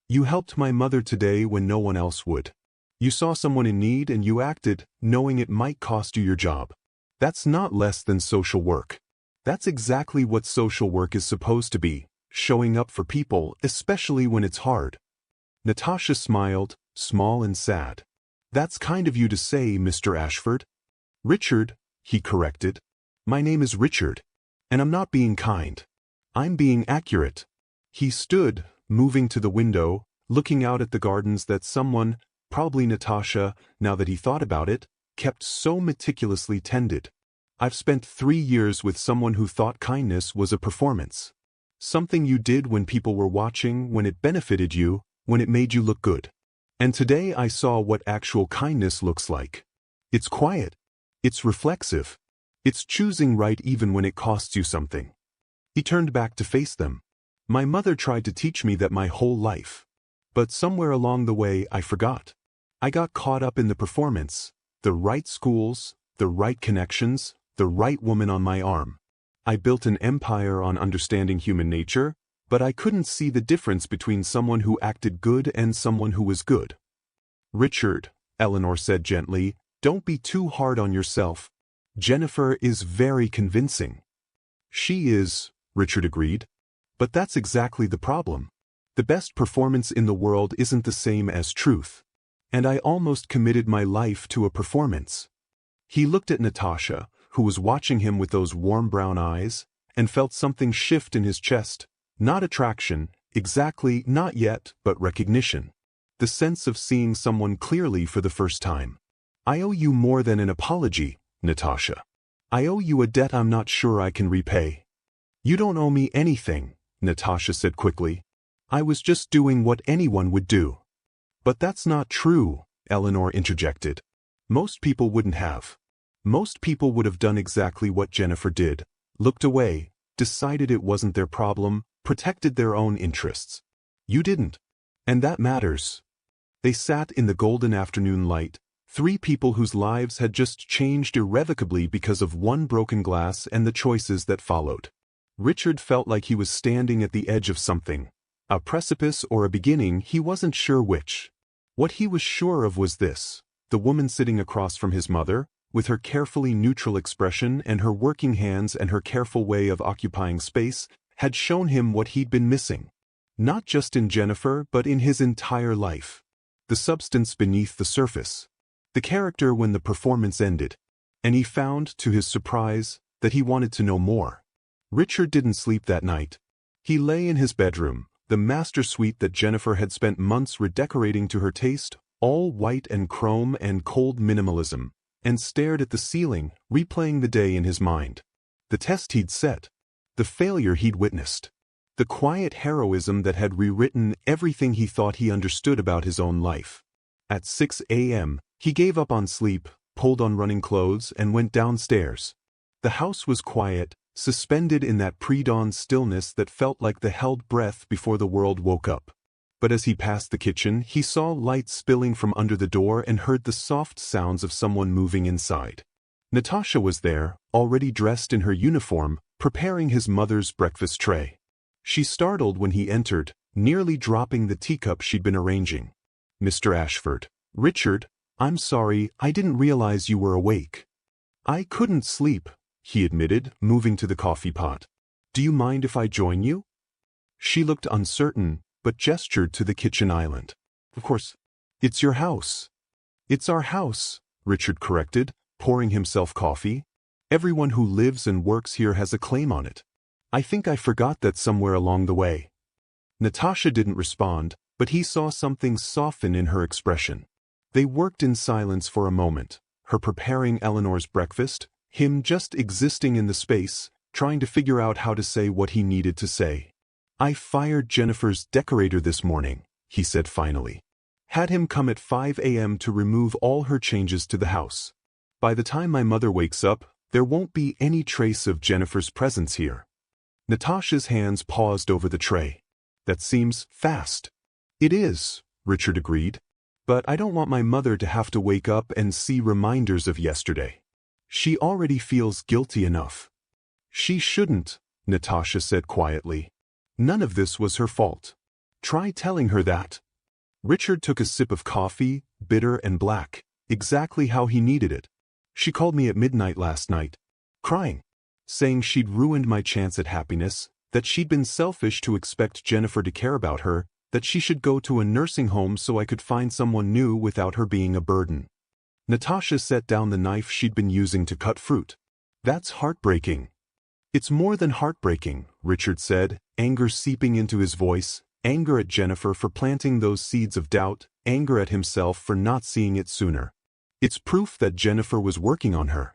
You helped my mother today when no one else would. You saw someone in need and you acted, knowing it might cost you your job. That's not less than social work. That's exactly what social work is supposed to be, showing up for people, especially when it's hard. Natasha smiled, small and sad. That's kind of you to say, Mr. Ashford. Richard, he corrected. My name is Richard. And I'm not being kind. I'm being accurate. He stood, moving to the window, looking out at the gardens that someone, probably Natasha, now that he thought about it, kept so meticulously tended. I've spent 3 years with someone who thought kindness was a performance. Something you did when people were watching, when it benefited you, when it made you look good. And today I saw what actual kindness looks like. It's quiet. It's reflexive. It's choosing right even when it costs you something. He turned back to face them. My mother tried to teach me that my whole life. But somewhere along the way I forgot. I got caught up in the performance, the right schools, the right connections, the right woman on my arm. I built an empire on understanding human nature, but I couldn't see the difference between someone who acted good and someone who was good. Richard, Eleanor said gently, don't be too hard on yourself. Jennifer is very convincing. She is, Richard agreed. But that's exactly the problem. The best performance in the world isn't the same as truth. And I almost committed my life to a performance. He looked at Natasha, who was watching him with those warm brown eyes, and felt something shift in his chest. Not attraction, exactly, not yet, but recognition. The sense of seeing someone clearly for the first time. I owe you more than an apology, Natasha. I owe you a debt I'm not sure I can repay. You don't owe me anything, Natasha said quickly. I was just doing what anyone would do. But that's not true, Eleanor interjected. Most people wouldn't have. Most people would have done exactly what Jennifer did, looked away, decided it wasn't their problem, protected their own interests. You didn't. And that matters. They sat in the golden afternoon light, 3 people whose lives had just changed irrevocably because of one broken glass and the choices that followed. Richard felt like he was standing at the edge of something. A precipice or a beginning, he wasn't sure which. What he was sure of was this: the woman sitting across from his mother, with her carefully neutral expression and her working hands and her careful way of occupying space, had shown him what he'd been missing. Not just in Jennifer, but in his entire life. The substance beneath the surface. The character when the performance ended. And he found, to his surprise, that he wanted to know more. Richard didn't sleep that night. He lay in his bedroom, the master suite that Jennifer had spent months redecorating to her taste, all white and chrome and cold minimalism, and stared at the ceiling, replaying the day in his mind. The test he'd set. The failure he'd witnessed. The quiet heroism that had rewritten everything he thought he understood about his own life. At 6 a.m., he gave up on sleep, pulled on running clothes, and went downstairs. The house was quiet, suspended in that pre-dawn stillness that felt like the held breath before the world woke up. But as he passed the kitchen, he saw light spilling from under the door and heard the soft sounds of someone moving inside. Natasha was there, already dressed in her uniform, preparing his mother's breakfast tray. She startled when he entered, nearly dropping the teacup she'd been arranging. Mr. Ashford. Richard, I'm sorry, I didn't realize you were awake. I couldn't sleep, he admitted, moving to the coffee pot. Do you mind if I join you? She looked uncertain, but gestured to the kitchen island. Of course. It's your house. It's our house, Richard corrected, pouring himself coffee. Everyone who lives and works here has a claim on it. I think I forgot that somewhere along the way. Natasha didn't respond, but he saw something soften in her expression. They worked in silence for a moment, her preparing Eleanor's breakfast, him just existing in the space, trying to figure out how to say what he needed to say. I fired Jennifer's decorator this morning, he said finally. Had him come at 5 a.m. to remove all her changes to the house. By the time my mother wakes up, there won't be any trace of Jennifer's presence here. Natasha's hands paused over the tray. That seems fast. It is, Richard agreed. But I don't want my mother to have to wake up and see reminders of yesterday. She already feels guilty enough. She shouldn't, Natasha said quietly. None of this was her fault. Try telling her that. Richard took a sip of coffee, bitter and black, exactly how he needed it. She called me at midnight last night, crying, saying she'd ruined my chance at happiness, that she'd been selfish to expect Jennifer to care about her, that she should go to a nursing home so I could find someone new without her being a burden. Natasha set down the knife she'd been using to cut fruit. That's heartbreaking. It's more than heartbreaking, Richard said, anger seeping into his voice, anger at Jennifer for planting those seeds of doubt, anger at himself for not seeing it sooner. It's proof that Jennifer was working on her.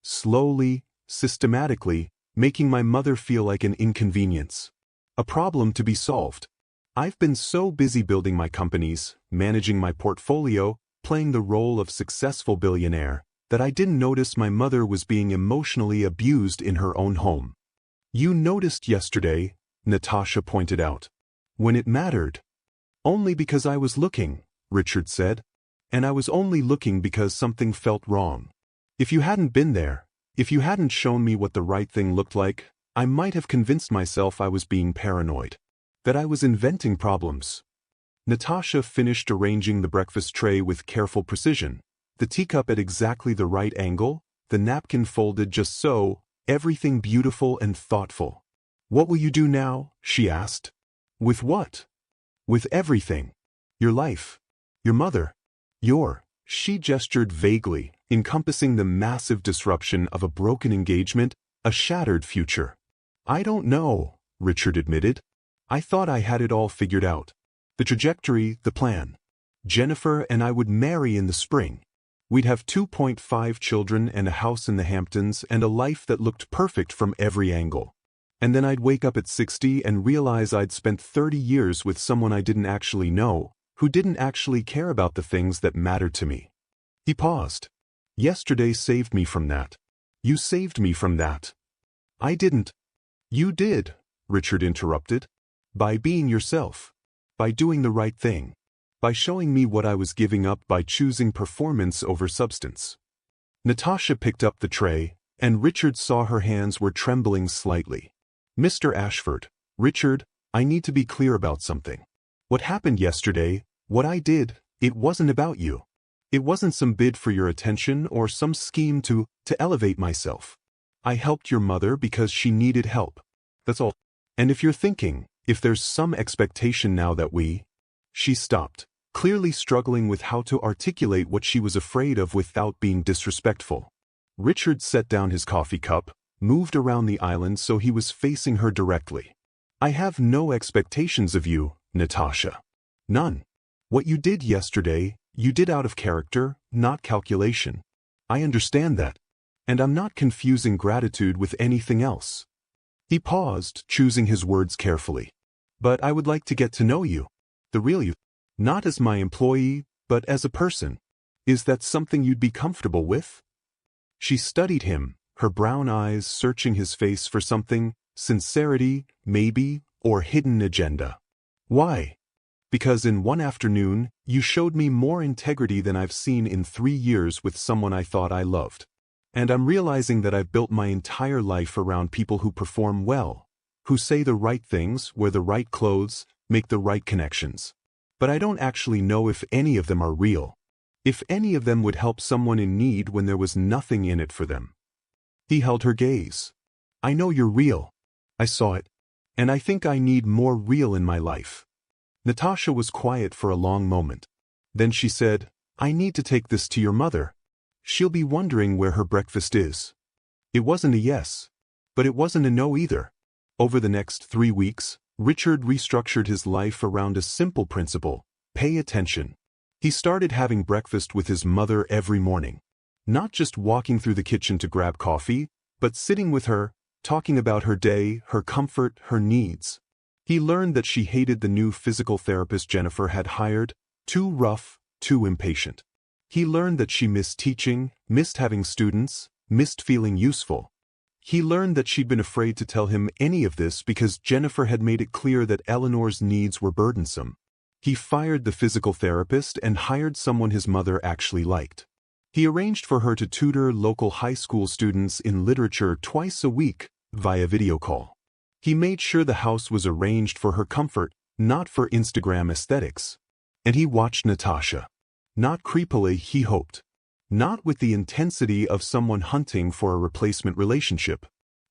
Slowly, systematically, making my mother feel like an inconvenience. A problem to be solved. I've been so busy building my companies, managing my portfolio, playing the role of successful billionaire, that I didn't notice my mother was being emotionally abused in her own home. You noticed yesterday, Natasha pointed out. When it mattered. Only because I was looking, Richard said. And I was only looking because something felt wrong. If you hadn't been there, if you hadn't shown me what the right thing looked like, I might have convinced myself I was being paranoid. That I was inventing problems. Natasha finished arranging the breakfast tray with careful precision, the teacup at exactly the right angle, the napkin folded just so, everything beautiful and thoughtful. What will you do now? She asked. With what? With everything. Your life. Your mother. She gestured vaguely, encompassing the massive disruption of a broken engagement, a shattered future. I don't know, Richard admitted. I thought I had it all figured out. The trajectory, the plan. Jennifer and I would marry in the spring. We'd have 2.5 children and a house in the Hamptons and a life that looked perfect from every angle. And then I'd wake up at 60 and realize I'd spent 30 years with someone I didn't actually know, who didn't actually care about the things that mattered to me. He paused. Yesterday saved me from that. You saved me from that. I didn't. You did, Richard interrupted. By being yourself. By doing the right thing. By showing me what I was giving up, by choosing performance over substance. Natasha picked up the tray, and Richard saw her hands were trembling slightly. Mr. Ashford, Richard, I need to be clear about something. What happened yesterday, what I did, it wasn't about you. It wasn't some bid for your attention or some scheme to elevate myself. I helped your mother because she needed help. That's all. And if you're thinking, if there's some expectation now that She stopped, clearly struggling with how to articulate what she was afraid of without being disrespectful. Richard set down his coffee cup, moved around the island so he was facing her directly. I have no expectations of you, Natasha. None. What you did yesterday, you did out of character, not calculation. I understand that. And I'm not confusing gratitude with anything else. He paused, choosing his words carefully. But I would like to get to know you. The real you. Not as my employee, but as a person. Is that something you'd be comfortable with? She studied him, her brown eyes searching his face for something, sincerity, maybe, or hidden agenda. Why? Because in one afternoon, you showed me more integrity than I've seen in 3 years with someone I thought I loved. And I'm realizing that I've built my entire life around people who perform well, who say the right things, wear the right clothes, make the right connections. But I don't actually know if any of them are real. If any of them would help someone in need when there was nothing in it for them. He held her gaze. I know you're real. I saw it. And I think I need more real in my life. Natasha was quiet for a long moment. Then she said, I need to take this to your mother. She'll be wondering where her breakfast is. It wasn't a yes. But it wasn't a no either. Over the next 3 weeks, Richard restructured his life around a simple principle: pay attention. He started having breakfast with his mother every morning. Not just walking through the kitchen to grab coffee, but sitting with her, talking about her day, her comfort, her needs. He learned that she hated the new physical therapist Jennifer had hired, too rough, too impatient. He learned that she missed teaching, missed having students, missed feeling useful. He learned that she'd been afraid to tell him any of this because Jennifer had made it clear that Eleanor's needs were burdensome. He fired the physical therapist and hired someone his mother actually liked. He arranged for her to tutor local high school students in literature twice a week via video call. He made sure the house was arranged for her comfort, not for Instagram aesthetics. And he watched Natasha. Not creepily, he hoped. Not with the intensity of someone hunting for a replacement relationship,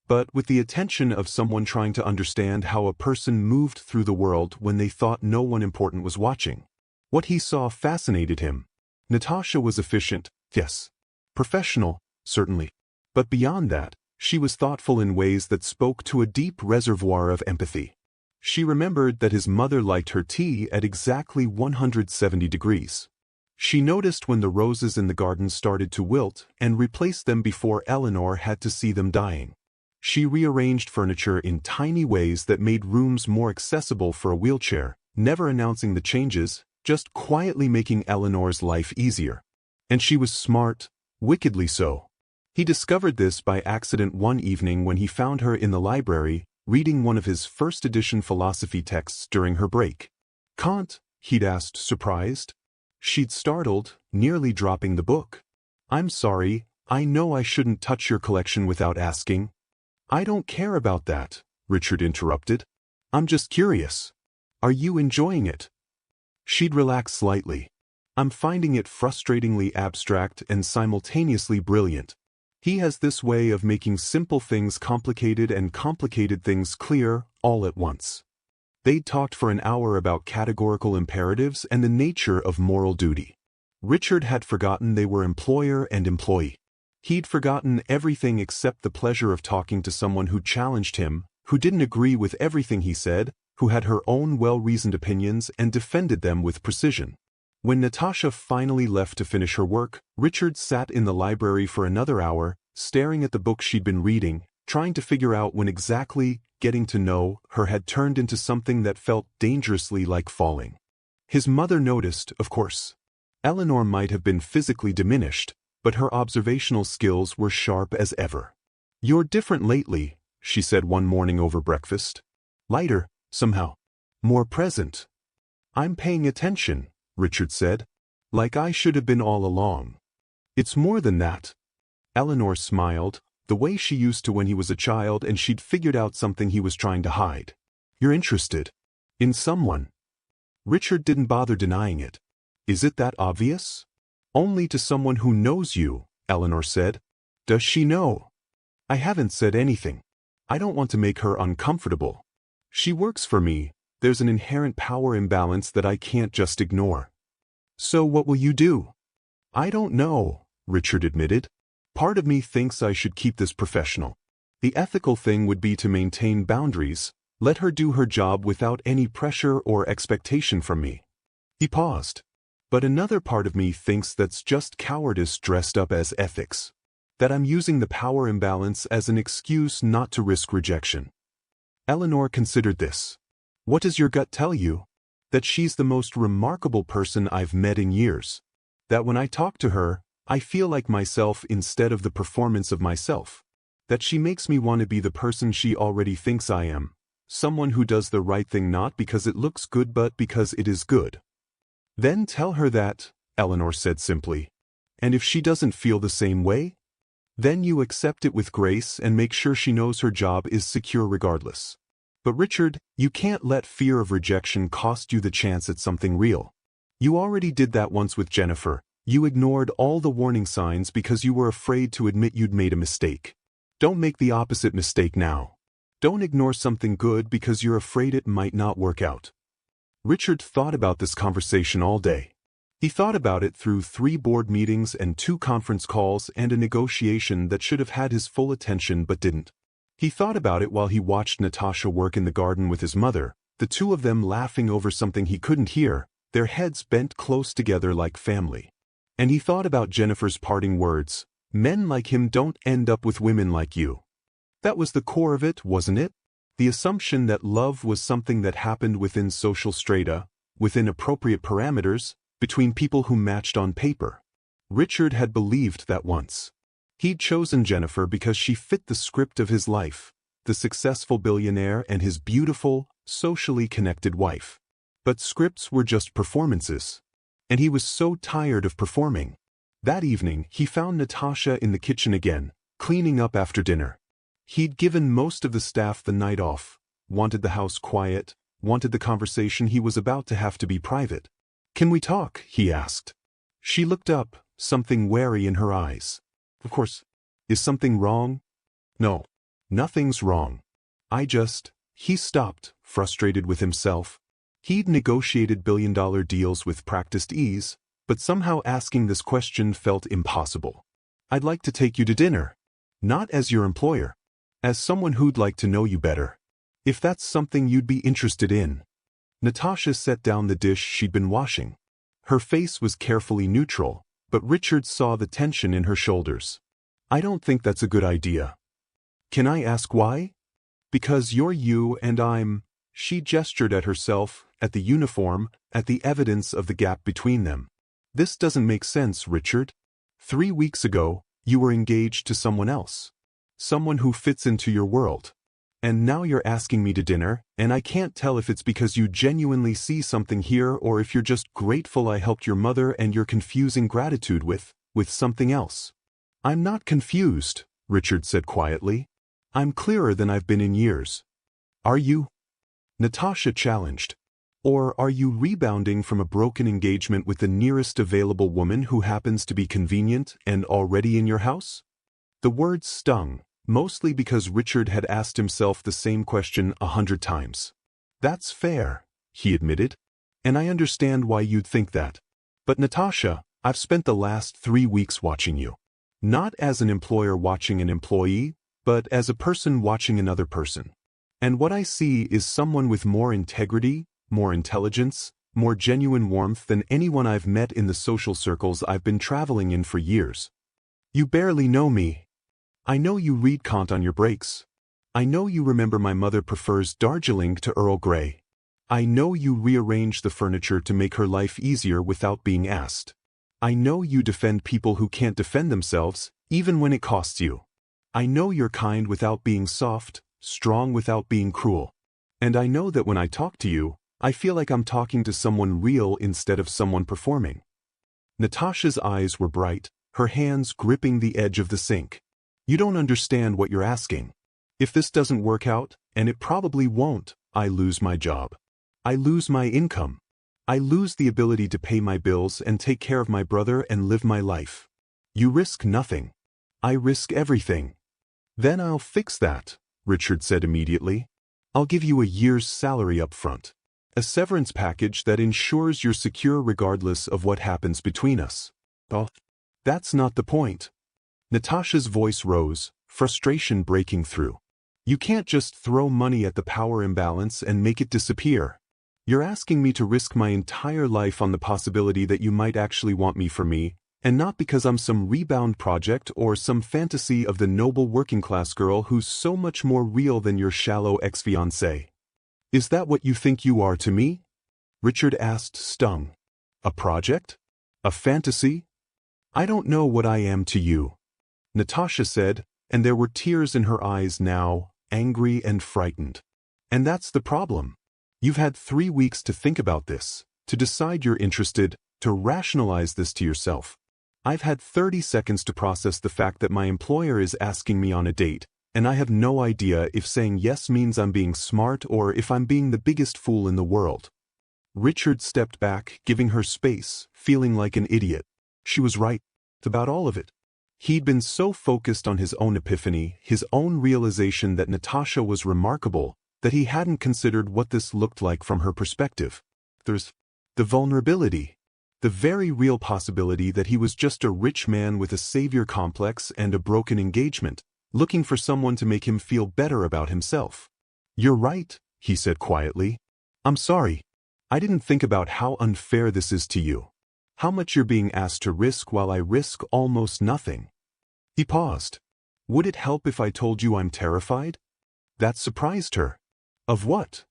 but with the attention of someone trying to understand how a person moved through the world when they thought no one important was watching. What he saw fascinated him. Natasha was efficient, yes. Professional, certainly. But beyond that, she was thoughtful in ways that spoke to a deep reservoir of empathy. She remembered that his mother liked her tea at exactly 170 degrees. She noticed when the roses in the garden started to wilt and replaced them before Eleanor had to see them dying. She rearranged furniture in tiny ways that made rooms more accessible for a wheelchair, never announcing the changes, just quietly making Eleanor's life easier. And she was smart, wickedly so. He discovered this by accident one evening when he found her in the library, reading one of his first-edition philosophy texts during her break. Kant? He'd asked, surprised. She'd startled, nearly dropping the book. I'm sorry, I know I shouldn't touch your collection without asking. I don't care about that, Richard interrupted. I'm just curious. Are you enjoying it? She'd relaxed slightly. I'm finding it frustratingly abstract and simultaneously brilliant. He has this way of making simple things complicated and complicated things clear, all at once. They'd talked for an hour about categorical imperatives and the nature of moral duty. Richard had forgotten they were employer and employee. He'd forgotten everything except the pleasure of talking to someone who challenged him, who didn't agree with everything he said, who had her own well-reasoned opinions and defended them with precision. When Natasha finally left to finish her work, Richard sat in the library for another hour, staring at the book she'd been reading, trying to figure out when exactly getting to know her had turned into something that felt dangerously like falling. His mother noticed, of course. Eleanor might have been physically diminished, but her observational skills were sharp as ever. You're different lately, she said one morning over breakfast. Lighter, somehow. More present. I'm paying attention, Richard said. Like I should have been all along. It's more than that. Eleanor smiled, the way she used to when he was a child, and she'd figured out something he was trying to hide. You're interested. In someone. Richard didn't bother denying it. Is it that obvious? Only to someone who knows you, Eleanor said. Does she know? I haven't said anything. I don't want to make her uncomfortable. She works for me. There's an inherent power imbalance that I can't just ignore. So what will you do? I don't know, Richard admitted. Part of me thinks I should keep this professional. The ethical thing would be to maintain boundaries, let her do her job without any pressure or expectation from me. He paused. But another part of me thinks that's just cowardice dressed up as ethics. That I'm using the power imbalance as an excuse not to risk rejection. Eleanor considered this. What does your gut tell you? That she's the most remarkable person I've met in years. That when I talk to her, I feel like myself instead of the performance of myself. That she makes me want to be the person she already thinks I am. Someone who does the right thing not because it looks good but because it is good. Then tell her that, Eleanor said simply. And if she doesn't feel the same way? Then you accept it with grace and make sure she knows her job is secure regardless. But Richard, you can't let fear of rejection cost you the chance at something real. You already did that once with Jennifer. You ignored all the warning signs because you were afraid to admit you'd made a mistake. Don't make the opposite mistake now. Don't ignore something good because you're afraid it might not work out. Richard thought about this conversation all day. He thought about it through 3 board meetings and 2 conference calls and a negotiation that should have had his full attention but didn't. He thought about it while he watched Natasha work in the garden with his mother, the two of them laughing over something he couldn't hear, their heads bent close together like family. And he thought about Jennifer's parting words, men like him don't end up with women like you. That was the core of it, wasn't it? The assumption that love was something that happened within social strata, within appropriate parameters, between people who matched on paper. Richard had believed that once. He'd chosen Jennifer because she fit the script of his life, the successful billionaire and his beautiful, socially connected wife. But scripts were just performances. And he was so tired of performing. That evening, he found Natasha in the kitchen again, cleaning up after dinner. He'd given most of the staff the night off, wanted the house quiet, wanted the conversation he was about to have to be private. "Can we talk?" he asked. She looked up, something wary in her eyes. "Of course. Is something wrong?" "No. Nothing's wrong. He stopped, frustrated with himself. He'd negotiated billion-dollar deals with practiced ease, but somehow asking this question felt impossible. "I'd like to take you to dinner. Not as your employer. As someone who'd like to know you better. If that's something you'd be interested in." Natasha set down the dish she'd been washing. Her face was carefully neutral, but Richard saw the tension in her shoulders. "I don't think that's a good idea." "Can I ask why?" "Because you're you and I'm—" She gestured at herself, at the uniform, at the evidence of the gap between them. "This doesn't make sense, Richard. 3 weeks ago, you were engaged to someone else. Someone who fits into your world. And now you're asking me to dinner, and I can't tell if it's because you genuinely see something here or if you're just grateful I helped your mother and you're confusing gratitude with something else." "I'm not confused," Richard said quietly. "I'm clearer than I've been in years." "Are you?" Natasha challenged. "Or are you rebounding from a broken engagement with the nearest available woman who happens to be convenient and already in your house?" The words stung, mostly because Richard had asked himself the same question 100 times. "That's fair," he admitted. "And I understand why you'd think that. But Natasha, I've spent the last 3 weeks watching you. Not as an employer watching an employee, but as a person watching another person. And what I see is someone with more integrity, more intelligence, more genuine warmth than anyone I've met in the social circles I've been traveling in for years. You barely know me. I know you read Kant on your breaks. I know you remember my mother prefers Darjeeling to Earl Grey. I know you rearrange the furniture to make her life easier without being asked. I know you defend people who can't defend themselves, even when it costs you. I know you're kind without being soft, strong without being cruel. And I know that when I talk to you, I feel like I'm talking to someone real instead of someone performing." Natasha's eyes were bright, her hands gripping the edge of the sink. "You don't understand what you're asking. If this doesn't work out, and it probably won't, I lose my job. I lose my income. I lose the ability to pay my bills and take care of my brother and live my life. You risk nothing. I risk everything." "Then I'll fix that," Richard said immediately. "I'll give you a year's salary up front. A severance package that ensures you're secure regardless of what happens between us." "Oh, that's not the point." Natasha's voice rose, frustration breaking through. "You can't just throw money at the power imbalance and make it disappear. You're asking me to risk my entire life on the possibility that you might actually want me for me, and not because I'm some rebound project or some fantasy of the noble working-class girl who's so much more real than your shallow ex-fiancé. Is that what you think you are to me?" Richard asked, stung. "A project? A fantasy? I don't know what I am to you," Natasha said, and there were tears in her eyes now, angry and frightened. "And that's the problem. You've had 3 weeks to think about this, to decide you're interested, to rationalize this to yourself. I've had 30 seconds to process the fact that my employer is asking me on a date, and I have no idea if saying yes means I'm being smart or if I'm being the biggest fool in the world." Richard stepped back, giving her space, feeling like an idiot. She was right about all of it. He'd been so focused on his own epiphany, his own realization that Natasha was remarkable, that he hadn't considered what this looked like from her perspective. There's the vulnerability. The very real possibility that he was just a rich man with a savior complex and a broken engagement, looking for someone to make him feel better about himself. "You're right," he said quietly. "I'm sorry. I didn't think about how unfair this is to you. How much you're being asked to risk while I risk almost nothing." He paused. "Would it help if I told you I'm terrified?" That surprised her. "Of what?"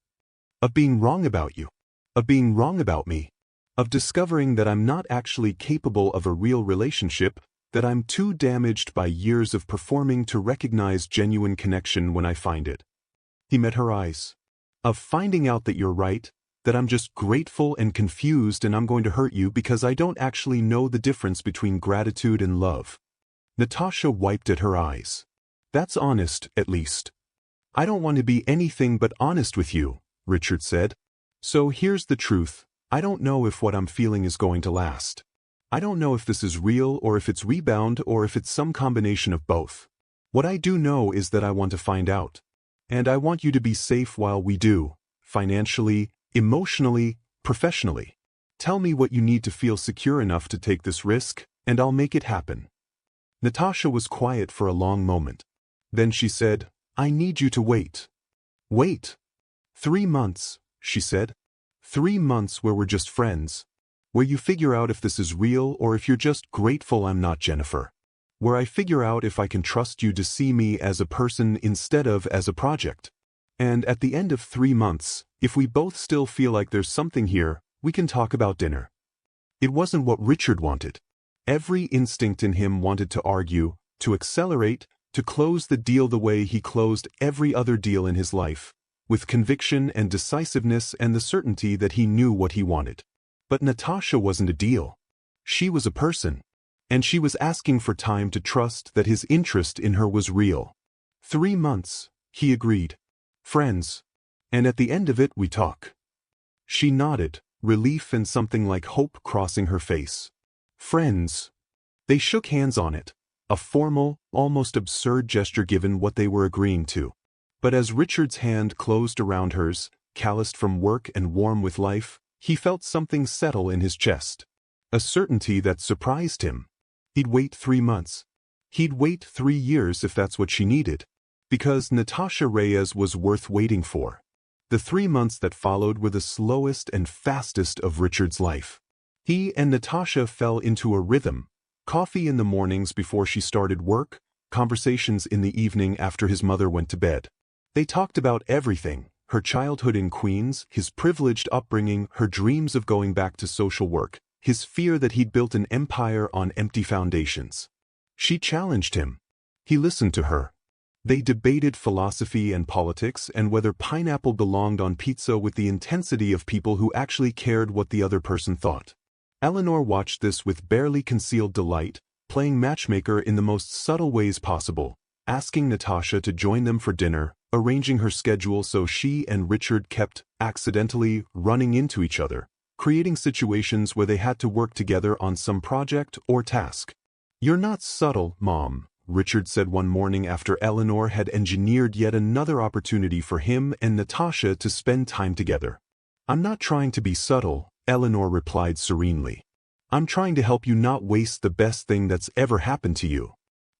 "Of being wrong about you. Of being wrong about me. Of discovering that I'm not actually capable of a real relationship, that I'm too damaged by years of performing to recognize genuine connection when I find it." He met her eyes. "Of finding out that you're right, that I'm just grateful and confused and I'm going to hurt you because I don't actually know the difference between gratitude and love. Natasha wiped at her eyes. That's honest, at least. I don't want to be anything but honest with you, Richard said. So here's the truth. I don't know if what I'm feeling is going to last. I don't know if this is real or if it's rebound or if it's some combination of both. What I do know is that I want to find out. And I want you to be safe while we do, financially, emotionally, professionally. Tell me what you need to feel secure enough to take this risk, and I'll make it happen. Natasha was quiet for a long moment. Then she said, I need you to wait. Wait. 3 months, she said. 3 months where we're just friends. Where you figure out if this is real or if you're just grateful I'm not Jennifer. Where I figure out if I can trust you to see me as a person instead of as a project. And at the end of 3 months, if we both still feel like there's something here, we can talk about dinner. It wasn't what Richard wanted. Every instinct in him wanted to argue, to accelerate, to close the deal the way he closed every other deal in his life, with conviction and decisiveness and the certainty that he knew what he wanted. But Natasha wasn't a deal. She was a person. And she was asking for time to trust that his interest in her was real. 3 months, he agreed. Friends. And at the end of it we talk. She nodded, relief and something like hope crossing her face. Friends. They shook hands on it, a formal, almost absurd gesture given what they were agreeing to. But as Richard's hand closed around hers, calloused from work and warm with life, he felt something settle in his chest. A certainty that surprised him. He'd wait 3 months. He'd wait 3 years if that's what she needed. Because Natasha Reyes was worth waiting for. The 3 months that followed were the slowest and fastest of Richard's life. He and Natasha fell into a rhythm. Coffee in the mornings before she started work, conversations in the evening after his mother went to bed. They talked about everything, her childhood in Queens, his privileged upbringing, her dreams of going back to social work, his fear that he'd built an empire on empty foundations. She challenged him. He listened to her. They debated philosophy and politics and whether pineapple belonged on pizza with the intensity of people who actually cared what the other person thought. Eleanor watched this with barely concealed delight, playing matchmaker in the most subtle ways possible, asking Natasha to join them for dinner, arranging her schedule so she and Richard kept accidentally running into each other, creating situations where they had to work together on some project or task. You're not subtle, Mom, Richard said one morning after Eleanor had engineered yet another opportunity for him and Natasha to spend time together. I'm not trying to be subtle, Eleanor replied serenely. I'm trying to help you not waste the best thing that's ever happened to you.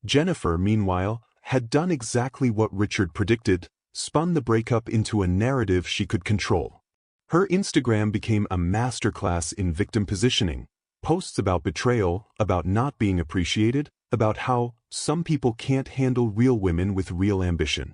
Jennifer, meanwhile, had done exactly what Richard predicted, spun the breakup into a narrative she could control. Her Instagram became a masterclass in victim positioning, posts about betrayal, about not being appreciated, about how some people can't handle real women with real ambition.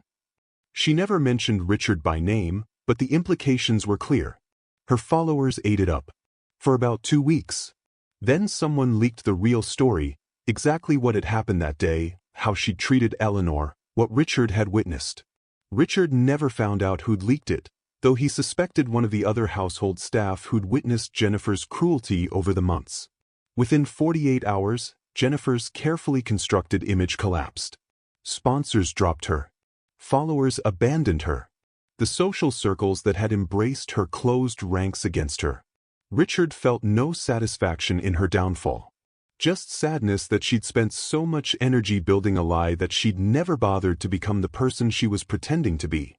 She never mentioned Richard by name, but the implications were clear. Her followers ate it up. For about 2 weeks. Then someone leaked the real story, exactly what had happened that day, how she'd treated Eleanor, what Richard had witnessed. Richard never found out who'd leaked it, though he suspected one of the other household staff who'd witnessed Jennifer's cruelty over the months. Within 48 hours, Jennifer's carefully constructed image collapsed. Sponsors dropped her. Followers abandoned her. The social circles that had embraced her closed ranks against her. Richard felt no satisfaction in her downfall. Just sadness that she'd spent so much energy building a lie that she'd never bothered to become the person she was pretending to be.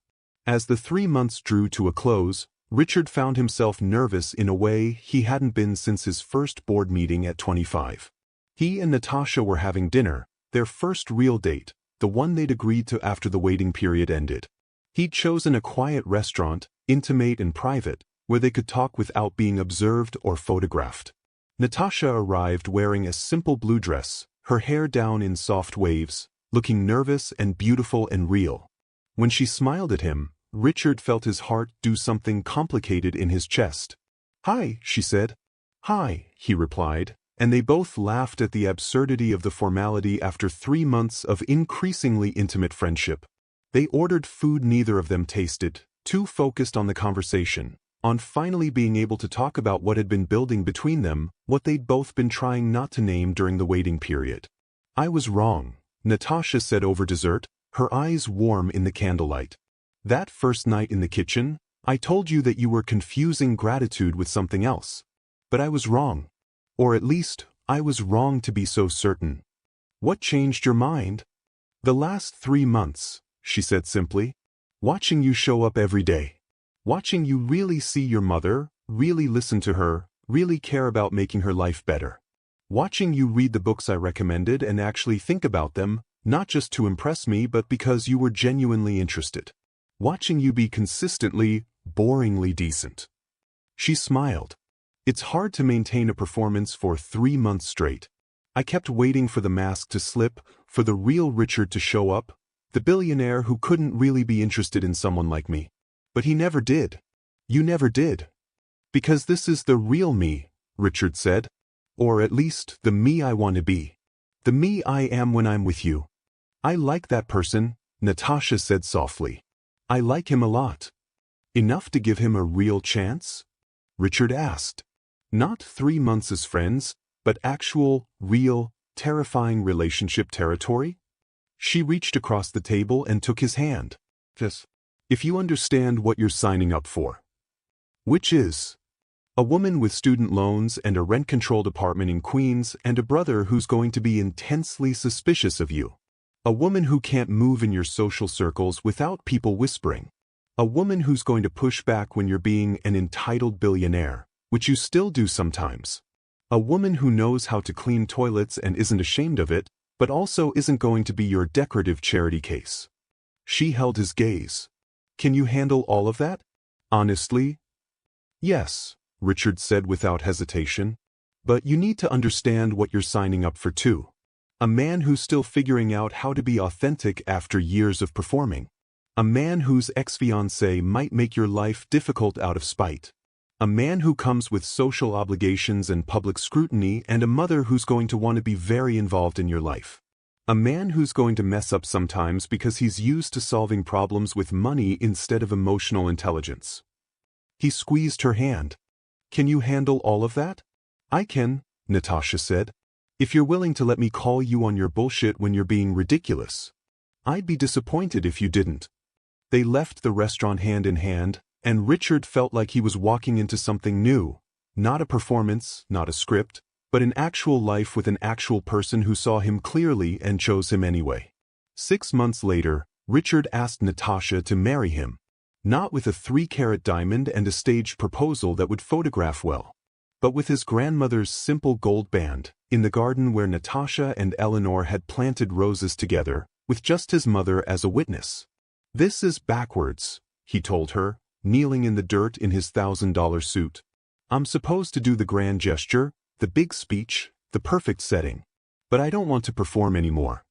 As the 3 months drew to a close, Richard found himself nervous in a way he hadn't been since his first board meeting at 25. He and Natasha were having dinner, their first real date, the one they'd agreed to after the waiting period ended. He'd chosen a quiet restaurant, intimate and private, where they could talk without being observed or photographed. Natasha arrived wearing a simple blue dress, her hair down in soft waves, looking nervous and beautiful and real. When she smiled at him, Richard felt his heart do something complicated in his chest. "Hi," she said. "Hi," he replied, and they both laughed at the absurdity of the formality after 3 months of increasingly intimate friendship. They ordered food neither of them tasted, too focused on the conversation, on finally being able to talk about what had been building between them, what they'd both been trying not to name during the waiting period. "I was wrong," Natasha said over dessert, her eyes warm in the candlelight. "That first night in the kitchen, I told you that you were confusing gratitude with something else. But I was wrong. Or at least, I was wrong to be so certain." "What changed your mind?" "The last 3 months," she said simply. "Watching you show up every day. Watching you really see your mother, really listen to her, really care about making her life better. Watching you read the books I recommended and actually think about them, not just to impress me but because you were genuinely interested. Watching you be consistently, boringly decent." She smiled. "It's hard to maintain a performance for 3 months straight. I kept waiting for the mask to slip, for the real Richard to show up, the billionaire who couldn't really be interested in someone like me. But he never did. You never did. Because this is the real me," Richard said. "Or at least, the me I want to be. The me I am when I'm with you. I like that person," Natasha said softly. "I like him a lot." "Enough to give him a real chance?" Richard asked. "Not 3 months as friends, but actual, real, terrifying relationship territory?" She reached across the table and took his hand. "Just, if you understand what you're signing up for." "Which is?" "A woman with student loans and a rent-controlled apartment in Queens and a brother who's going to be intensely suspicious of you. A woman who can't move in your social circles without people whispering. A woman who's going to push back when you're being an entitled billionaire, which you still do sometimes. A woman who knows how to clean toilets and isn't ashamed of it, but also isn't going to be your decorative charity case." She held his gaze. "Can you handle all of that? Honestly?" "Yes," Richard said without hesitation. "But you need to understand what you're signing up for too. A man who's still figuring out how to be authentic after years of performing. A man whose ex-fiancée might make your life difficult out of spite. A man who comes with social obligations and public scrutiny, and a mother who's going to want to be very involved in your life. A man who's going to mess up sometimes because he's used to solving problems with money instead of emotional intelligence." He squeezed her hand. "Can you handle all of that?" "I can," Natasha said. "If you're willing to let me call you on your bullshit when you're being ridiculous. I'd be disappointed if you didn't." They left the restaurant hand in hand, and Richard felt like he was walking into something new. Not a performance, not a script, but an actual life with an actual person who saw him clearly and chose him anyway. 6 months later, Richard asked Natasha to marry him. Not with a 3-carat diamond and a staged proposal that would photograph well, but with his grandmother's simple gold band, in the garden where Natasha and Eleanor had planted roses together, with just his mother as a witness. "This is backwards," he told her, kneeling in the dirt in his $1,000 suit. "I'm supposed to do the grand gesture, the big speech, the perfect setting. But I don't want to perform anymore.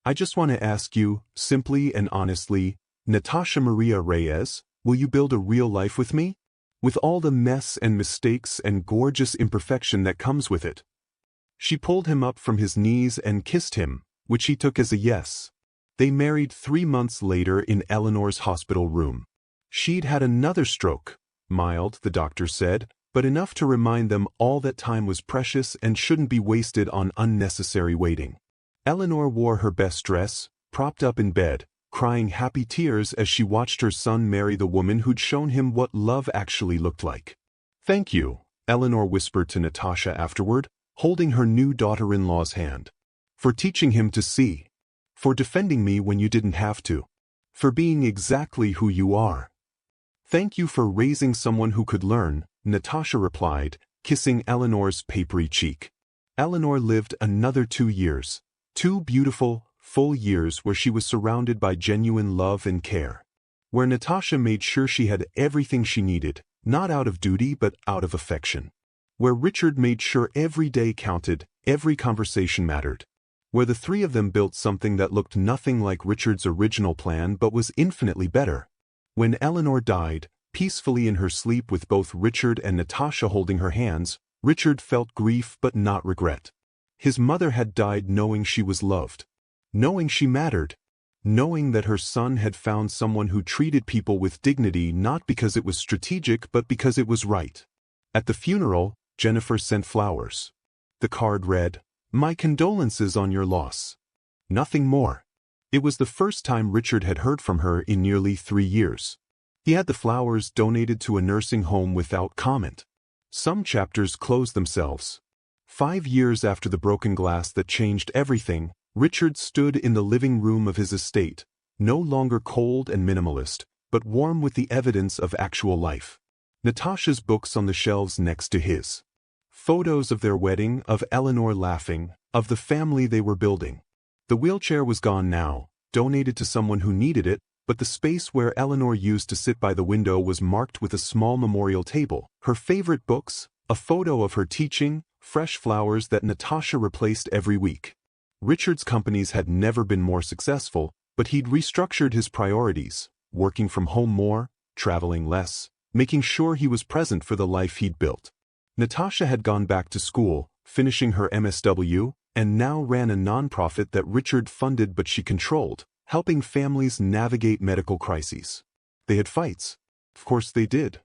I just want to ask you, simply and honestly, Natasha Maria Reyes, will you build a real life with me? With all the mess and mistakes and gorgeous imperfection that comes with it." She pulled him up from his knees and kissed him, which he took as a yes. They married 3 months later in Eleanor's hospital room. She'd had another stroke, mild, the doctor said, but enough to remind them all that time was precious and shouldn't be wasted on unnecessary waiting. Eleanor wore her best dress, propped up in bed, crying happy tears as she watched her son marry the woman who'd shown him what love actually looked like. "Thank you," Eleanor whispered to Natasha afterward, holding her new daughter-in-law's hand. "For teaching him to see. For defending me when you didn't have to. For being exactly who you are." "Thank you for raising someone who could learn," Natasha replied, kissing Eleanor's papery cheek. Eleanor lived another 2 years. 2 beautiful, full years where she was surrounded by genuine love and care. Where Natasha made sure she had everything she needed, not out of duty but out of affection. Where Richard made sure every day counted, every conversation mattered. Where the 3 of them built something that looked nothing like Richard's original plan but was infinitely better. When Eleanor died, peacefully in her sleep with both Richard and Natasha holding her hands, Richard felt grief but not regret. His mother had died knowing she was loved. Knowing she mattered. knowing that her son had found someone who treated people with dignity not because it was strategic but because it was right. At the funeral, Jennifer sent flowers. The card read, "My condolences on your loss." Nothing more. It was the first time Richard had heard from her in nearly 3 years. He had the flowers donated to a nursing home without comment. Some chapters closed themselves. 5 years after the broken glass that changed everything, Richard stood in the living room of his estate, no longer cold and minimalist, but warm with the evidence of actual life. Natasha's books on the shelves next to his. Photos of their wedding, of Eleanor laughing, of the family they were building. The wheelchair was gone now, donated to someone who needed it, but the space where Eleanor used to sit by the window was marked with a small memorial table, her favorite books, a photo of her teaching, fresh flowers that Natasha replaced every week. Richard's companies had never been more successful, but he'd restructured his priorities, working from home more, traveling less, making sure he was present for the life he'd built. Natasha had gone back to school, finishing her MSW, and now ran a nonprofit that Richard funded but she controlled, helping families navigate medical crises. They had fights. Of course they did.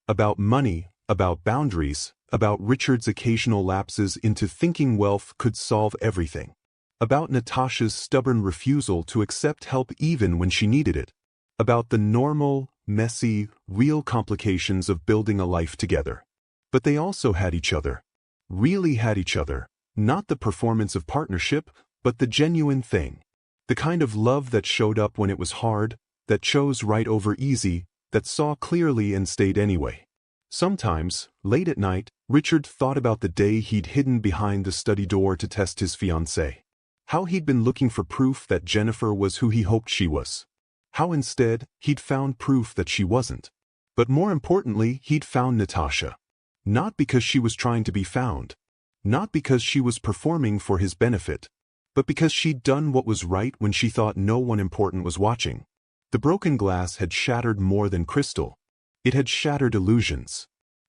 About money, about boundaries, about Richard's occasional lapses into thinking wealth could solve everything. About Natasha's stubborn refusal to accept help even when she needed it. About the normal, messy, real complications of building a life together. But they also had each other. Really had each other. Not the performance of partnership, but the genuine thing. The kind of love that showed up when it was hard, that chose right over easy, that saw clearly and stayed anyway. Sometimes, late at night, Richard thought about the day he'd hidden behind the study door to test his fiancée. How he'd been looking for proof that Jennifer was who he hoped she was. How instead, he'd found proof that she wasn't. But more importantly, he'd found Natasha. Not because she was trying to be found. Not because she was performing for his benefit. But because she'd done what was right when she thought no one important was watching. The broken glass had shattered more than crystal. It had shattered illusions.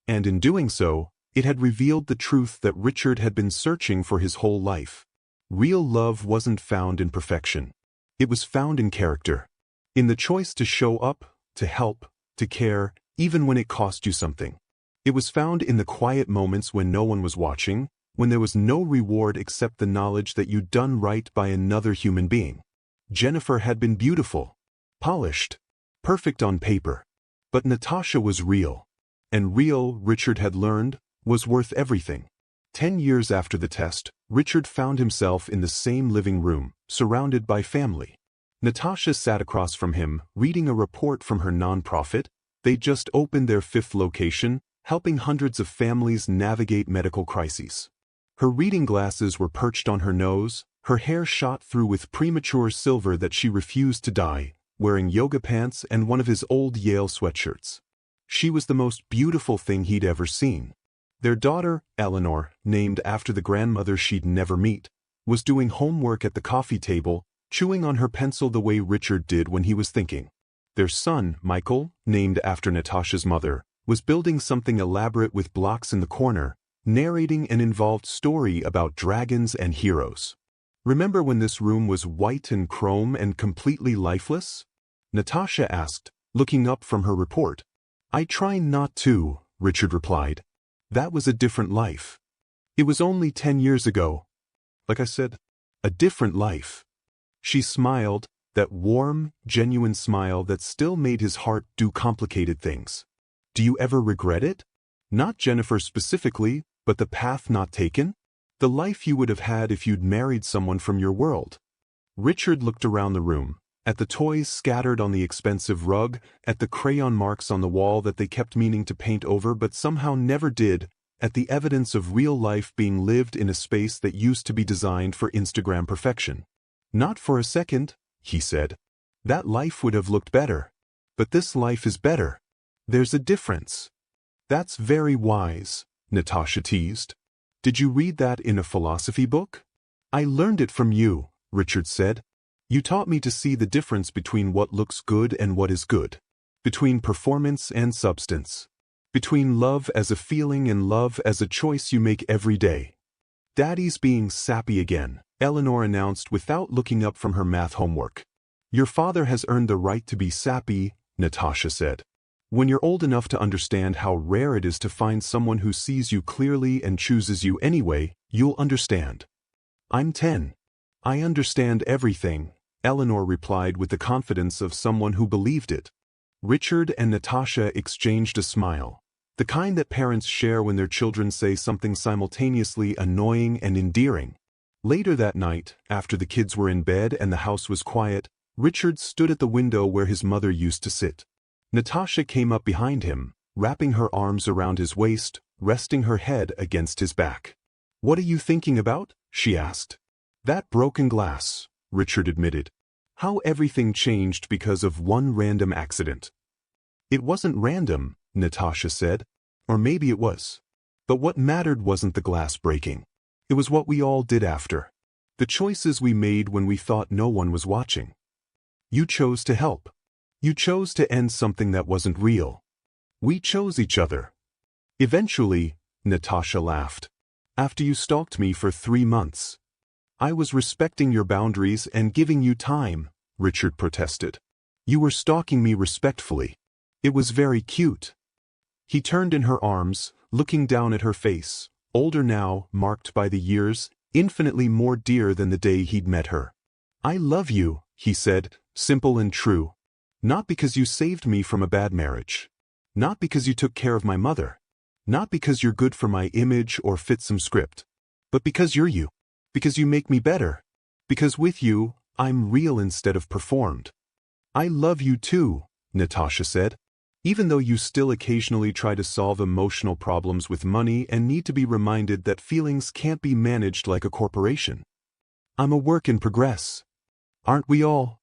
And in doing so, it had revealed the truth that Richard had been searching for his whole life. Real love wasn't found in perfection. It was found in character. In the choice to show up, to help, to care, even when it cost you something. It was found in the quiet moments when no one was watching, when there was no reward except the knowledge that you'd done right by another human being. Jennifer had been beautiful, polished, perfect on paper. But Natasha was real. And real, Richard had learned, was worth everything. 10 years after the test, Richard found himself in the same living room, surrounded by family. Natasha sat across from him, reading a report from her nonprofit. They'd just opened their 5th location, helping hundreds of families navigate medical crises. Her reading glasses were perched on her nose, her hair shot through with premature silver that she refused to dye, wearing yoga pants and one of his old Yale sweatshirts. She was the most beautiful thing he'd ever seen. Their daughter, Eleanor, named after the grandmother she'd never meet, was doing homework at the coffee table, chewing on her pencil the way Richard did when he was thinking. Their son, Michael, named after Natasha's mother, was building something elaborate with blocks in the corner, narrating an involved story about dragons and heroes. "Remember when this room was white and chrome and completely lifeless?" Natasha asked, looking up from her report. "I try not to," Richard replied. "That was a different life. It was only 10 years ago. Like I said, a different life." She smiled, that warm, genuine smile that still made his heart do complicated things. "Do you ever regret it? Not Jennifer specifically, but the path not taken? The life you would have had if you'd married someone from your world?" Richard looked around the room, at the toys scattered on the expensive rug, at the crayon marks on the wall that they kept meaning to paint over but somehow never did, at the evidence of real life being lived in a space that used to be designed for Instagram perfection. "Not for a second," he said. "That life would have looked better. But this life is better. There's a difference." "That's very wise," Natasha teased. "Did you read that in a philosophy book?" "I learned it from you," Richard said. "You taught me to see the difference between what looks good and what is good. Between performance and substance. Between love as a feeling and love as a choice you make every day." "Daddy's being sappy again," Eleanor announced without looking up from her math homework. Your father has earned the right to be sappy, Natasha said. When you're old enough to understand how rare it is to find someone who sees you clearly and chooses you anyway, you'll understand. I'm 10. I understand everything, Eleanor replied with the confidence of someone who believed it. Richard and Natasha exchanged a smile, the kind that parents share when their children say something simultaneously annoying and endearing. Later that night, after the kids were in bed and the house was quiet, Richard stood at the window where his mother used to sit. Natasha came up behind him, wrapping her arms around his waist, resting her head against his back. "What are you thinking about?" she asked. "That broken glass," Richard admitted. "How everything changed because of one random accident." "It wasn't random," Natasha said. "Or maybe it was. But what mattered wasn't the glass breaking. It was what we all did after. The choices we made when we thought no one was watching. You chose to help. You chose to end something that wasn't real. We chose each other." "Eventually," Natasha laughed. "After you stalked me for 3 months. I was respecting your boundaries and giving you time," Richard protested. "You were stalking me respectfully. It was very cute." He turned in her arms, looking down at her face, older now, marked by the years, infinitely more dear than the day he'd met her. "I love you," he said, simple and true. "Not because you saved me from a bad marriage. Not because you took care of my mother. Not because you're good for my image or fit some script. But because you're you. Because you make me better. Because with you, I'm real instead of performed." "I love you too," Natasha said. "Even though you still occasionally try to solve emotional problems with money and need to be reminded that feelings can't be managed like a corporation. I'm a work in progress. Aren't we all?"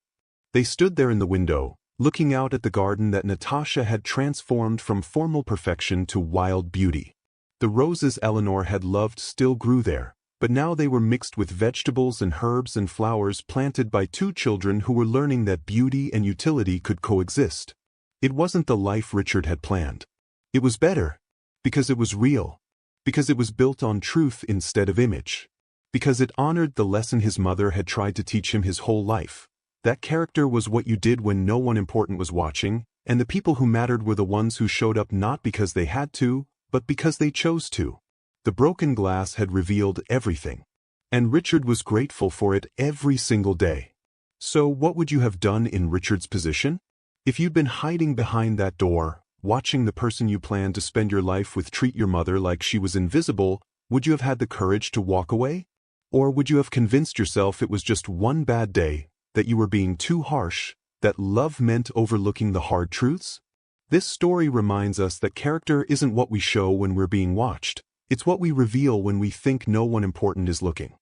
They stood there in the window, looking out at the garden that Natasha had transformed from formal perfection to wild beauty. The roses Eleanor had loved still grew there, but now they were mixed with vegetables and herbs and flowers planted by 2 children who were learning that beauty and utility could coexist. It wasn't the life Richard had planned. It was better, because it was real, because it was built on truth instead of image, because it honored the lesson his mother had tried to teach him his whole life. That character was what you did when no one important was watching, and the people who mattered were the ones who showed up not because they had to, but because they chose to. The broken glass had revealed everything, and Richard was grateful for it every single day. So what would you have done in Richard's position? If you'd been hiding behind that door, watching the person you planned to spend your life with treat your mother like she was invisible, would you have had the courage to walk away? Or would you have convinced yourself it was just one bad day, that you were being too harsh, that love meant overlooking the hard truths? This story reminds us that character isn't what we show when we're being watched. It's what we reveal when we think no one important is looking.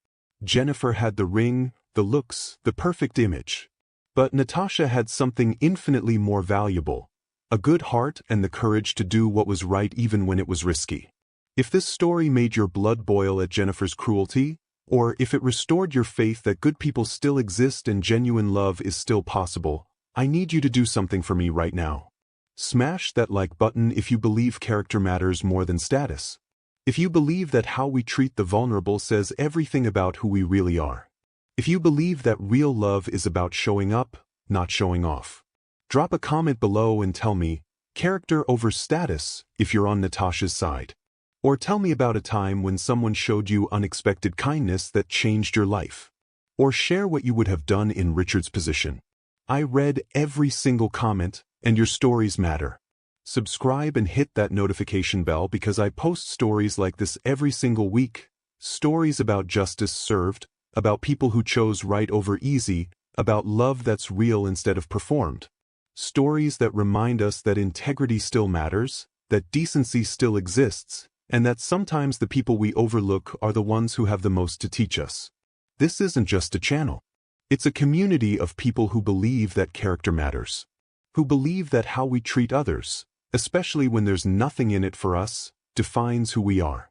Jennifer had the ring, the looks, the perfect image. But Natasha had something infinitely more valuable, a good heart and the courage to do what was right even when it was risky. If this story made your blood boil at Jennifer's cruelty, or if it restored your faith that good people still exist and genuine love is still possible, I need you to do something for me right now. Smash that like button if you believe character matters more than status. If you believe that how we treat the vulnerable says everything about who we really are. If you believe that real love is about showing up, not showing off. Drop a comment below and tell me, character over status, if you're on Natasha's side. Or tell me about a time when someone showed you unexpected kindness that changed your life. Or share what you would have done in Richard's position. I read every single comment, and your stories matter. Subscribe and hit that notification bell because I post stories like this every single week. Stories about justice served, about people who chose right over easy, about love that's real instead of performed. Stories that remind us that integrity still matters, that decency still exists, and that sometimes the people we overlook are the ones who have the most to teach us. This isn't just a channel. It's a community of people who believe that character matters. Who believe that how we treat others, especially when there's nothing in it for us, defines who we are.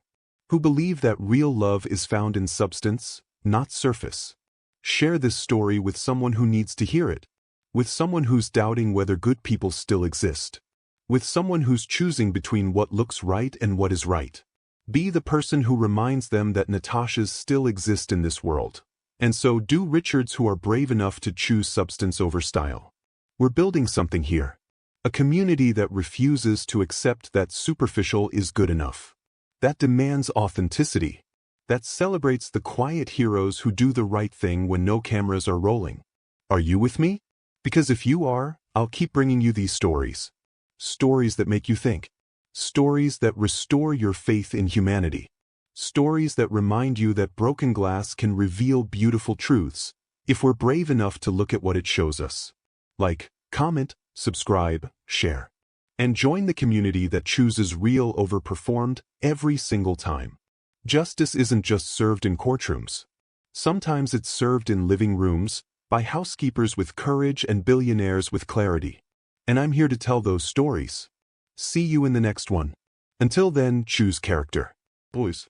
Who believe that real love is found in substance, not surface. Share this story with someone who needs to hear it. With someone who's doubting whether good people still exist. With someone who's choosing between what looks right and what is right. Be the person who reminds them that Natashas still exist in this world. And so do Richards who are brave enough to choose substance over style. We're building something here. A community that refuses to accept that superficial is good enough. That demands authenticity. That celebrates the quiet heroes who do the right thing when no cameras are rolling. Are you with me? Because if you are, I'll keep bringing you these stories. Stories that make you think. Stories that restore your faith in humanity. Stories that remind you that broken glass can reveal beautiful truths, if we're brave enough to look at what it shows us. Like, comment, subscribe, share. And join the community that chooses real over performed every single time. Justice isn't just served in courtrooms. Sometimes it's served in living rooms, by housekeepers with courage and billionaires with clarity. And I'm here to tell those stories. See you in the next one. Until then, choose character. Boys.